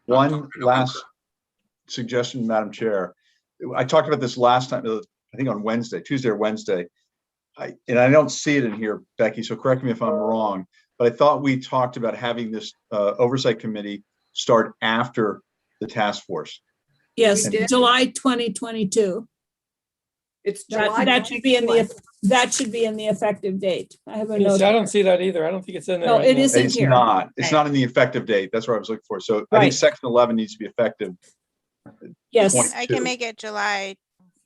One last suggestion, Madam Chair. I talked about this last time, I think on Wednesday, Tuesday or Wednesday. And I don't see it in here, Becky, so correct me if I'm wrong, but I thought we talked about having this oversight committee start after the task force. Yes, We did. July 2022. It's That July. should be in 22. that should be in the effective date. I have a Yes, note. I don't see that either. I don't think it's in there. No, right it now. isn't It's here. not. It's Right. not in the effective date. That's what I was looking for. So I Right. think section 11 needs to be effective. Yes, Point. I 22. can make it July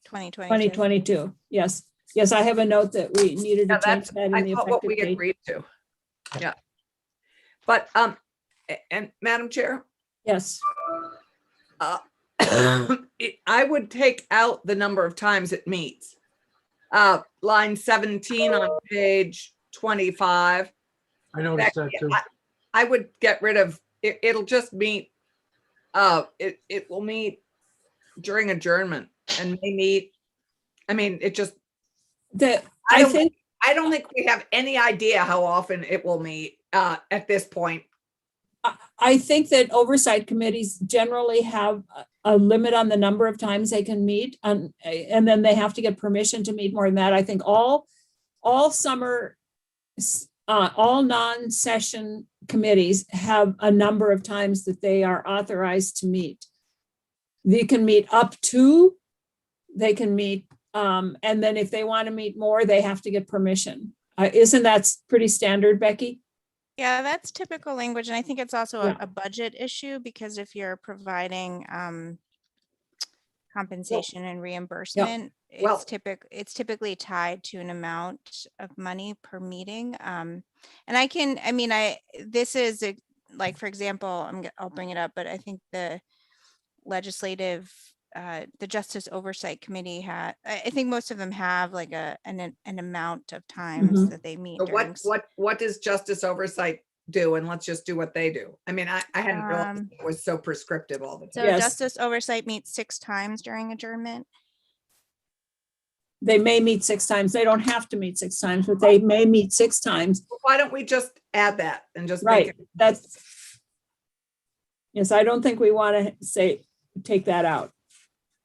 2022. 2022. Yes, yes, I have a note that we needed to Yeah, change that's, that in I the thought what we effective date. agreed to. Yeah. But, and Madam Chair, Yes, I would take out the number of times it meets. Line 17 on page 25. I noticed that too. I would get rid of, it'll just meet, it will meet during adjournment and may meet, I mean, it just, I I don't think, think we have any idea how often it will meet, at this point. I think that oversight committees generally have a limit on the number of times they can meet, and then they have to get permission to meet more than that. I think all summer, all non-session committees have a number of times that they are authorized to meet. They can meet up to, they can meet, and then if they want to meet more, they have to get permission. Isn't that pretty standard, Becky? Yeah, that's typical language. And I think it's also Yeah. a budget issue because if you're providing compensation and reimbursement, Well- it's typically tied to an amount of money per meeting. This is like, for example, I'll bring it up, but I think the the Justice Oversight Committee I think most of them have like an amount of times Mhm. that they meet So during. what does Justice Oversight do and let's just do what they do. I mean, I hadn't realized Um, it was so prescriptive all the time. So Yes. Justice Oversight meets 6 times during adjournment. They may meet 6 times. They don't have to meet 6 times, but they may meet 6 times. Why don't we just add that and just make Right, it, that's. Yes, I don't think we want to say, take that out.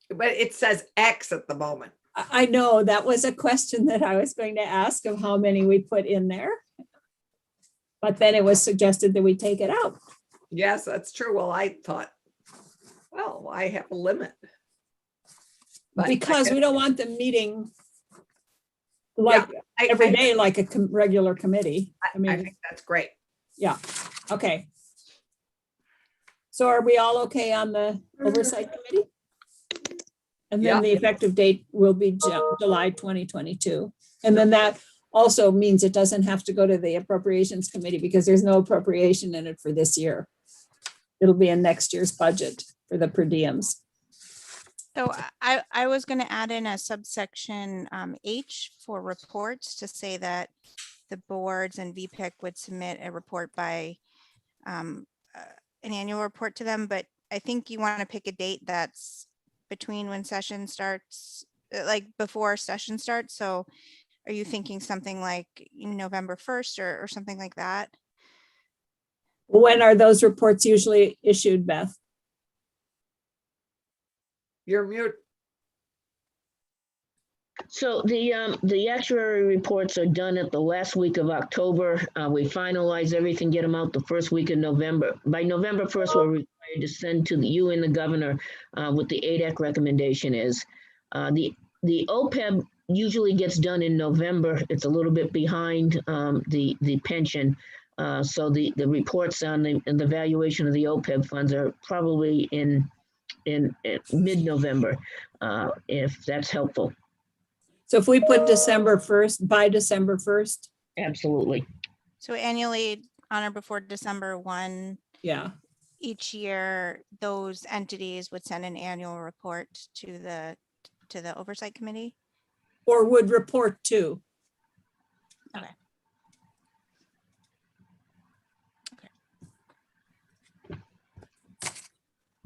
but it says X at the moment. I know that was a question that I was going to ask of how many we put in there. But then it was suggested that we take it out. Yes, that's true. Well, I thought, well, I have a limit. But I Because we guess- don't want them meeting like I- every I- day, like a regular committee. I I mean, think that's great. okay. So are we all okay on the oversight committee? And then Yeah. the effective date will be July 2022. And then that also means it doesn't have to go to the appropriations committee because there's no appropriation in it for this year. It'll be in next year's budget for the per diems. So I was going to add in a subsection H for reports to say that the boards and VPIC would submit a report by an annual report to them, but I think you want to pick a date that's between when session starts, like before session starts. So are you thinking something like November 1st or something like that? When are those reports usually issued, Beth? You're mute. So the actuary reports are done at the last week of October. We finalize everything, get them out the first week of November. By November 1st, we're required to send to you and the governor what the ADEC recommendation is. The OPEB usually gets done in November. It's a little bit behind the pension. So the reports on the valuation of the OPEB funds are probably in mid-November, if that's helpful. So if we put December 1st, by December 1st, Absolutely. So annually on or before December 1 yeah. each year, those entities would send an annual report to the Oversight Committee. Or would report to. Okay.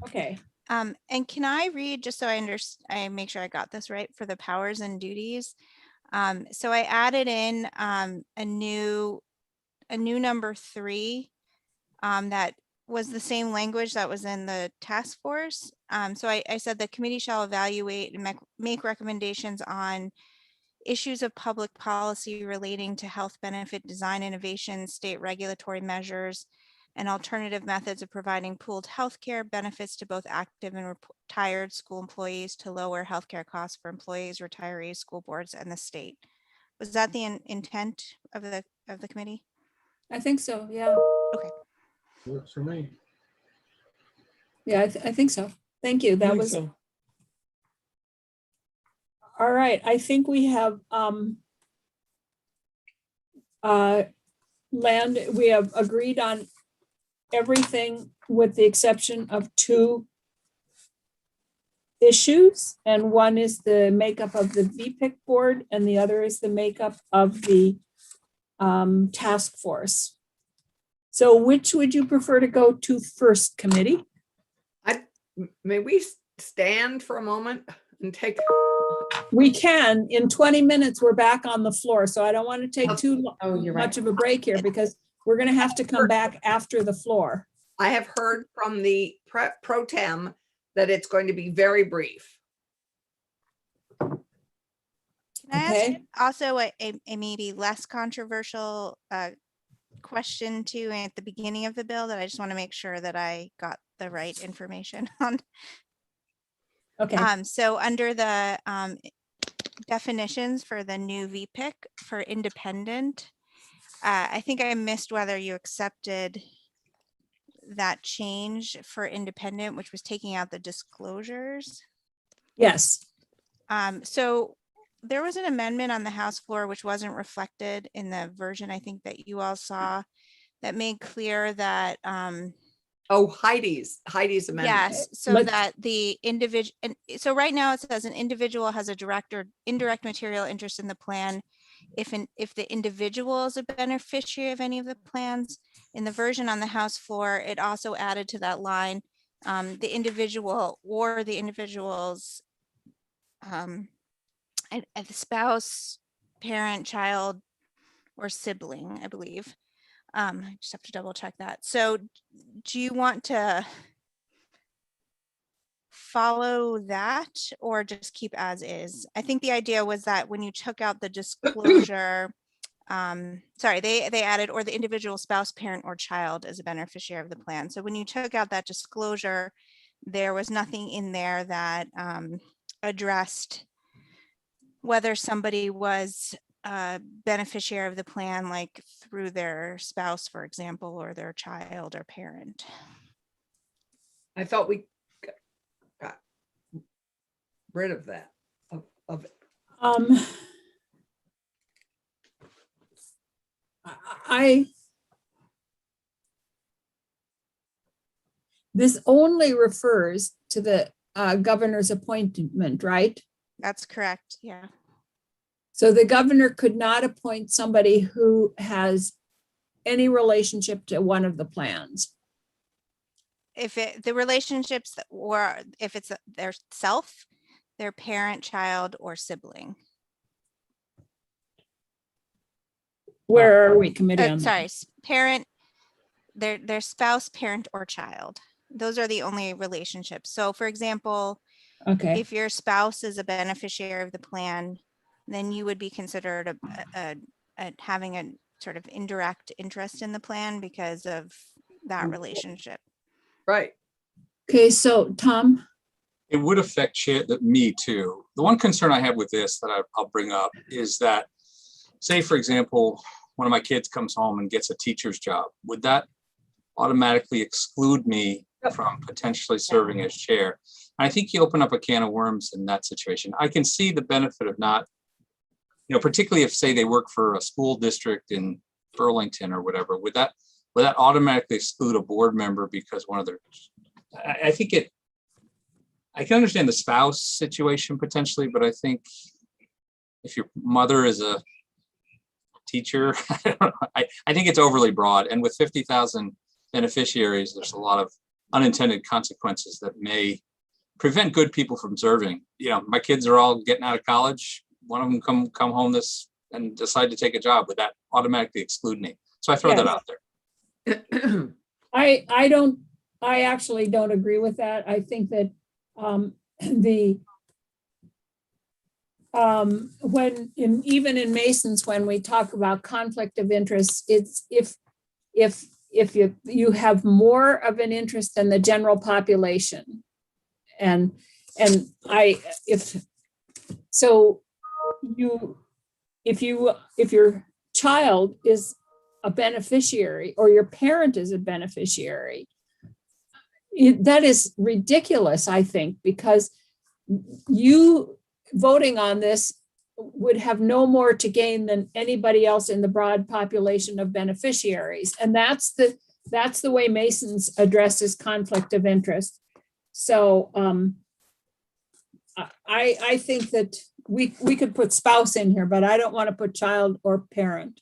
Okay. And can I read, just so I make sure I got this right, for the powers and duties? So I added in a new number 3 that was the same language that was in the task force. So I said the committee shall evaluate and make recommendations on issues of public policy relating to health benefit design innovation, state regulatory measures, and alternative methods of providing pooled healthcare benefits to both active and retired school employees to lower healthcare costs for employees, retirees, school boards, and the state. Was that the intent of the committee? I think so. Yeah. Okay. Works for me. Yeah, I think so. Thank you. I That think was so. all right. I think we have we have agreed on everything with the exception of 2 issues. And one is the makeup of the VPIC board and the other is the makeup of the task force. So which would you prefer to go to first, committee? May we stand for a moment and take, We can. In 20 minutes, we're back on the floor. So I don't want to take too much of a break here because we're going to have to come back after the floor. I have heard from the pro tem that it's going to be very brief. Can I ask Okay. also a maybe less controversial question too at the beginning of the bill that I just want to make sure that I got the right information on? Okay. So under the definitions for the new VPIC for independent, I think I missed whether you accepted that change for independent, which was taking out the disclosures. Yes. So there was an amendment on the House floor, which wasn't reflected in the version I think that you all saw, that made clear that, Oh, Heidi's amendment. yes, so Let's- that the individual, and so right now it says an individual has a direct or indirect material interest in the plan if the individual is a beneficiary of any of the plans. In the version on the House floor, it also added to that line, the individual or the individual's the spouse, parent, child, or sibling, I believe. I just have to double check that. So do you want to follow that or just keep as is? I think the idea was that when you took out the disclosure, sorry, they added, or the individual spouse, parent, or child as a beneficiary of the plan. So when you took out that disclosure, there was nothing in there that addressed whether somebody was a beneficiary of the plan, like through their spouse, for example, or their child or parent. I thought we got rid of that, of it. This only refers to the governor's appointment, right? That's correct, yeah. So the governor could not appoint somebody who has any relationship to one of the plans. If the relationships, or if it's their self, their parent, child, or sibling. Where are we, committee on that? Sorry, parent, their spouse, parent, or child. Those are the only relationships. So for example, Okay, if your spouse is a beneficiary of the plan, then you would be considered having a sort of indirect interest in the plan because of that relationship. Right. okay, so Tom, It would affect me too. The one concern I have with this that I'll bring up is that, say, for example, one of my kids comes home and gets a teacher's job. Would that automatically exclude me from potentially serving as chair? I think you open up a can of worms in that situation. I can see the benefit of not, particularly if, say, they work for a school district in Burlington or whatever. Would that automatically exclude a board member because one of their? I think I can understand the spouse situation potentially, but I think if your mother is a teacher, I think it's overly broad. And with 50,000 beneficiaries, there's a lot of unintended consequences that may prevent good people from serving. My kids are all getting out of college. One of them come home and decide to take a job. Would that automatically exclude me? So I throw that out there. I actually don't agree with that. I think that even in Mason's, when we talk about conflict of interest, it's if you have more of an interest than the general population, if your child is a beneficiary or your parent is a beneficiary, that is ridiculous, I think, because you voting on this would have no more to gain than anybody else in the broad population of beneficiaries. And that's the way Mason's addresses conflict of interest. So I think that we could put spouse in here, but I don't want to put child or parent.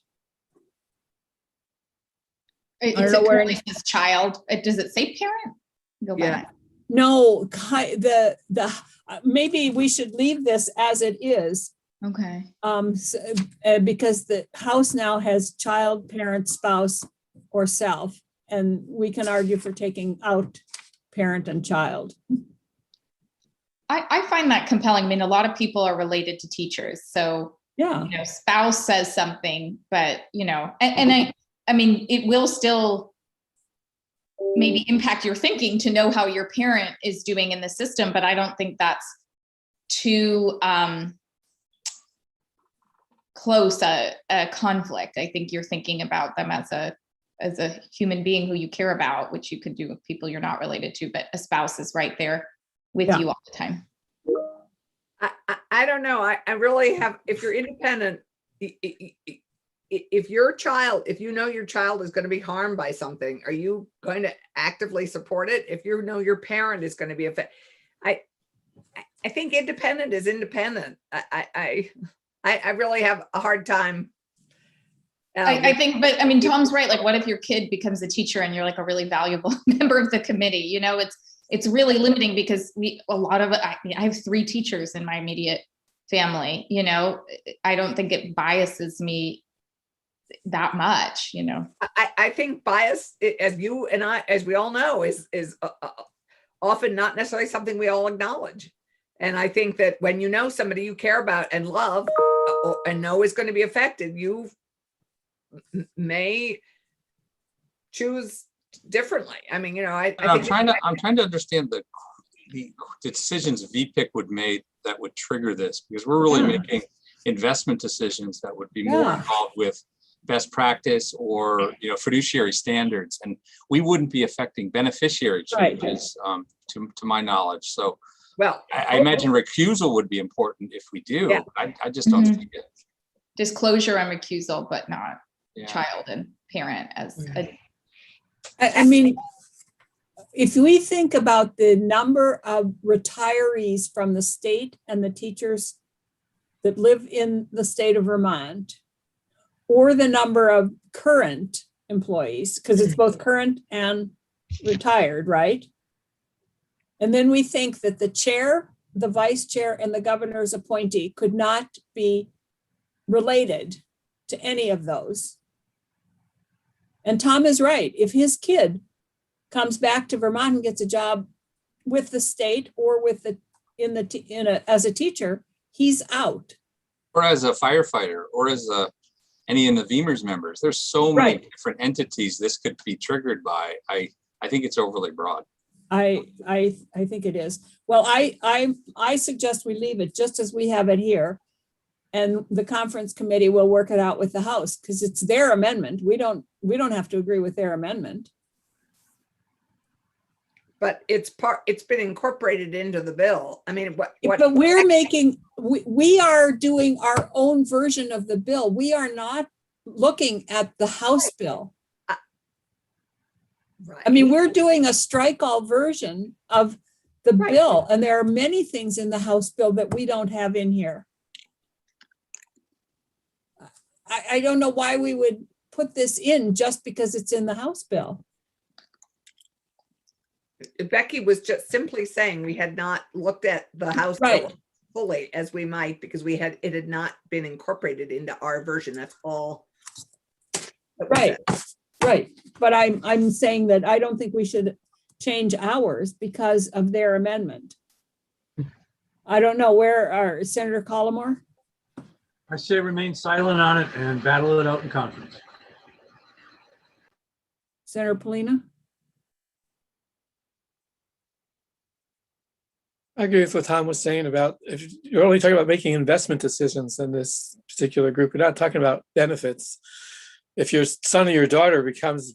It don't know where says child. Does it say parent? Go back. No, maybe we should leave this as it is. Okay. Because the House now has child, parent, spouse, or self, and we can argue for taking out parent and child. I find that compelling. I mean, a lot of people are related to teachers, so Yeah. spouse says something, but I mean, it will still maybe impact your thinking to know how your parent is doing in the system, but I don't think that's too close a conflict. I think you're thinking about them as a human being who you care about, which you could do with people you're not related to, but a spouse is right there with you all the time. I don't know. I really have, if you're independent, if your child, if you know your child is going to be harmed by something, are you going to actively support it? If you know your parent is going to be affected, I think independent is independent. I really have a hard time. I think, but I mean, Tom's right. Like, what if your kid becomes a teacher and you're like a really valuable member of the committee? You know, it's really limiting because I have 3 teachers in my immediate family. You know, I don't think it biases me that much. You know, I think bias, as you and I, as we all know, is often not necessarily something we all acknowledge. And I think that when you know somebody you care about and love and know is going to be affected, you may choose differently. I mean, you know, I'm trying to understand the decisions Vpic would make that would trigger this, because we're really making investment decisions that would be more involved with best practice or, you know, fiduciary standards, and we wouldn't be affecting beneficiary changes, to my knowledge. So, well, I imagine recusal would be important if we do. Yeah. I just don't think it. disclosure and recusal, but not Yeah. child and parent as a. I mean, if we think about the number of retirees from the state and the teachers that live in the state of Vermont, or the number of current employees, because it's both current and retired, right? And then we think that the chair, the vice chair, and the governor's appointee could not be related to any of those. And Tom is right. If his kid comes back to Vermont and gets a job with the state or with as a teacher, he's out. Or as a firefighter, or as any of the VEMR's members. There's so many different entities this could be triggered by. I think it's overly broad. I think it is. Well, I suggest we leave it just as we have it here. And the conference committee will work it out with the House, because it's their amendment. We don't have to agree with their amendment. but it's been incorporated into the bill. I mean, what But we are doing our own version of the bill. We are not looking at the House bill. right. I mean, we're doing a strike all version of the bill, and there are many things in the House bill that we don't have in here. I don't know why we would put this in just because it's in the House bill. Becky was just simply saying we had not looked at the House bill fully as we might, because it had not been incorporated into our version. That's all. Right. But I'm saying that I don't think we should change ours because of their amendment. I don't know, where are Senator Collmore? I say remain silent on it and battle it out in conference. Senator Polina? I agree with what Tom was saying about, if you're only talking about making investment decisions in this particular group, you're not talking about benefits. If your son or your daughter becomes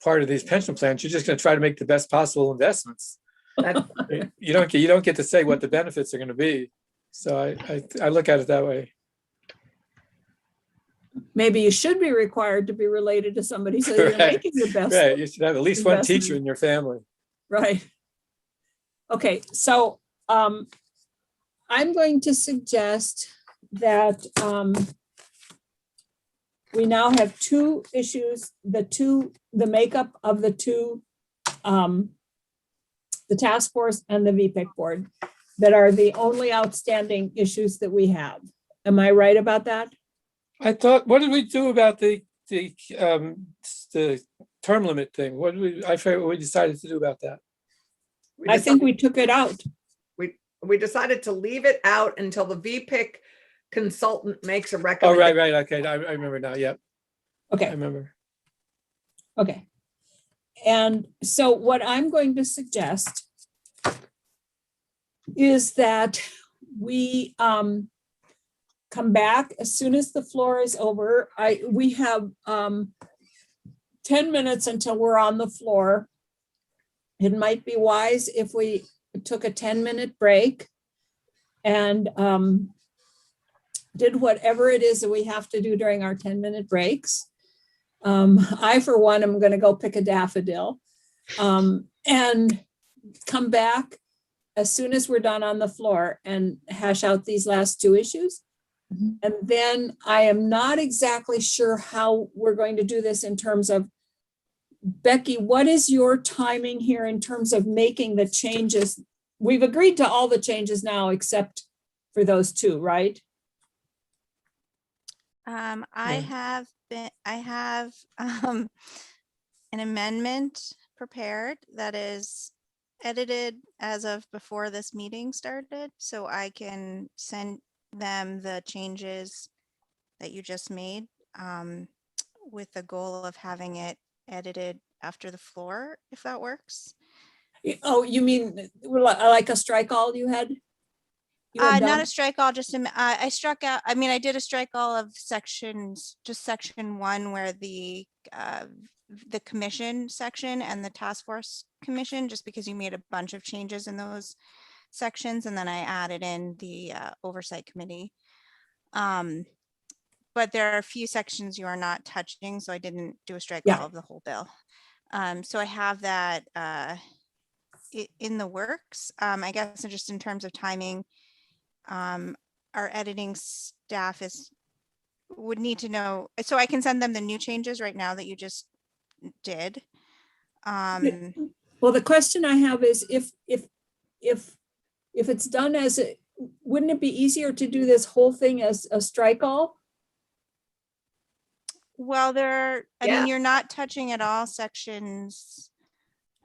part of these pension plans, you're just going to try to make the best possible investments. You don't get to say what the benefits are going to be. So I look at it that way. Maybe you should be required to be related to somebody so you're making the best. Right, you should have at least one teacher in your family. Right. Okay, so I'm going to suggest that we now have two issues, the makeup of the two, the task force and the Vpic board, that are the only outstanding issues that we have. Am I right about that? I thought, what did we do about the term limit thing? I forget what we decided to do about that. I think we took it out. We decided to leave it out until the Vpic consultant makes a Oh, recommendation. right. Okay, I remember now. Yep. Okay. I remember. Okay. And so what I'm going to suggest is that we come back as soon as the floor is over. We have 10 minutes until we're on the floor. It might be wise if we took a 10-minute break and did whatever it is that we have to do during our 10-minute breaks. I, for one, am going to go pick a daffodil and come back as soon as we're done on the floor and hash out these last two issues. And then I am not exactly sure how we're going to do this in terms of, Becky, what is your timing here in terms of making the changes? We've agreed to all the changes now except for those two, right? I have an amendment prepared that is edited as of before this meeting started, so I can send them the changes that you just made, with the goal of having it edited after the floor, if that works. Oh, you mean like a strike all you had? You had Not done? a strike all, just I struck out, I mean, I did a strike all of sections, just section 1 where the commission section and the task force commission, just because you made a bunch of changes in those sections, and then I added in the oversight committee. But there are a few sections you are not touching, so I didn't do a strike all of the whole bill. So I have that in the works. I guess just in terms of timing, our editing staff would need to know, so I can send them the new changes right now that you just did. Well, the question I have is if it's done as wouldn't it be easier to do this whole thing as a strike all? Well, I mean, you're not touching at all sections.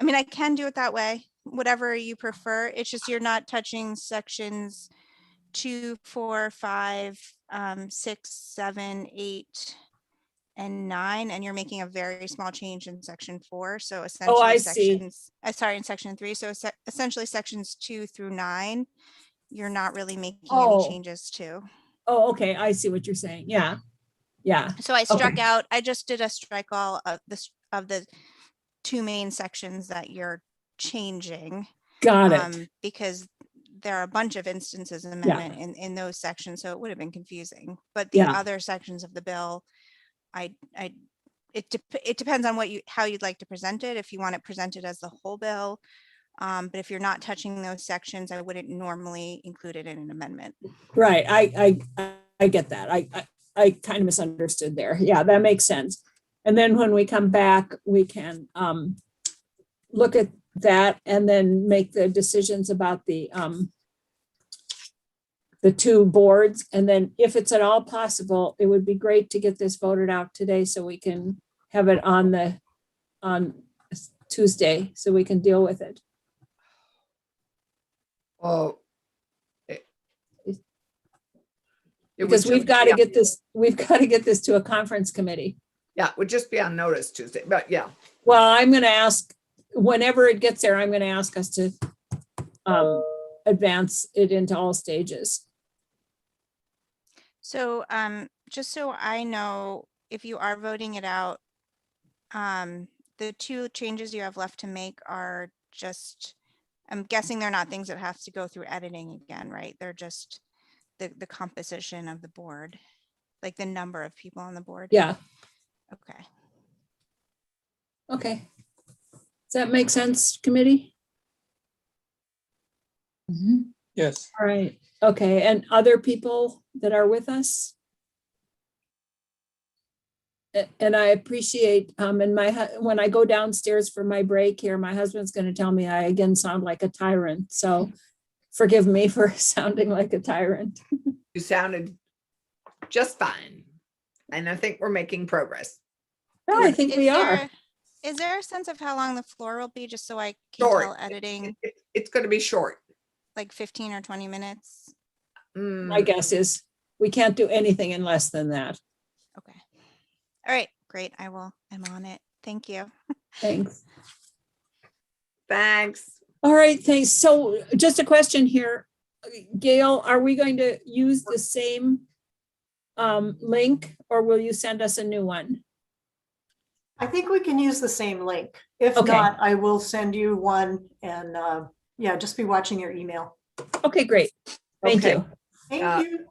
I mean, I can do it that way, whatever you prefer. It's just you're not touching sections 2, 4, 5, 6, 7, 8, and 9, and you're making a very small change in section 4. So essentially, I see. Sorry, in section 3. So essentially, sections 2 through 9, you're not really making any changes to. Oh, okay. I see what you're saying. Yeah. Yeah. So I struck out. I just did a strike all of the 2 main sections that you're changing. Got it. Because there are a bunch of instances of amendment in those sections, so it would have been confusing. But the other sections of the bill, it depends on how you'd like to present it. If you want it presented as the whole bill, but if you're not touching those sections, I wouldn't normally include it in an amendment. Right. I get that. I kind of misunderstood there. Yeah, that makes sense. And then when we come back, we can look at that and then make the decisions about the 2 boards. And then if it's at all possible, it would be great to get this voted out today so we can have it on Tuesday so we can deal with it. Oh. Because we've got to get this to a conference committee. Yeah, it would just be on notice Tuesday, but yeah. Well, I'm going to ask, whenever it gets there, I'm going to ask us to advance it into all stages. So just so I know, if you are voting it out, the 2 changes you have left to make are just, I'm guessing they're not things that have to go through editing again, right? They're just the composition of the board, like the number of people on the board. Yeah. Okay. Okay. Does that make sense, committee? Yes. All right. Okay. And other people that are with us? And I appreciate, and when I go downstairs for my break here, my husband's going to tell me I again sound like a tyrant. So forgive me for sounding like a tyrant. You sounded just fine. And I think we're making progress. No, I think we are. Is there a sense of how long the floor will be, just so I can Short. tell editing? It's going to be short. Like 15 or 20 minutes? My guess is we can't do anything in less than that. Okay. All right, great. I'm on it. Thank you. Thanks. Thanks. All right, thanks. So just a question here. Gail, are we going to use the same link or will you send us a new one? I think we can use the same link. If Okay. not, I will send you one and yeah, just be watching your email. Okay, great. Thank Okay. you. Thank you.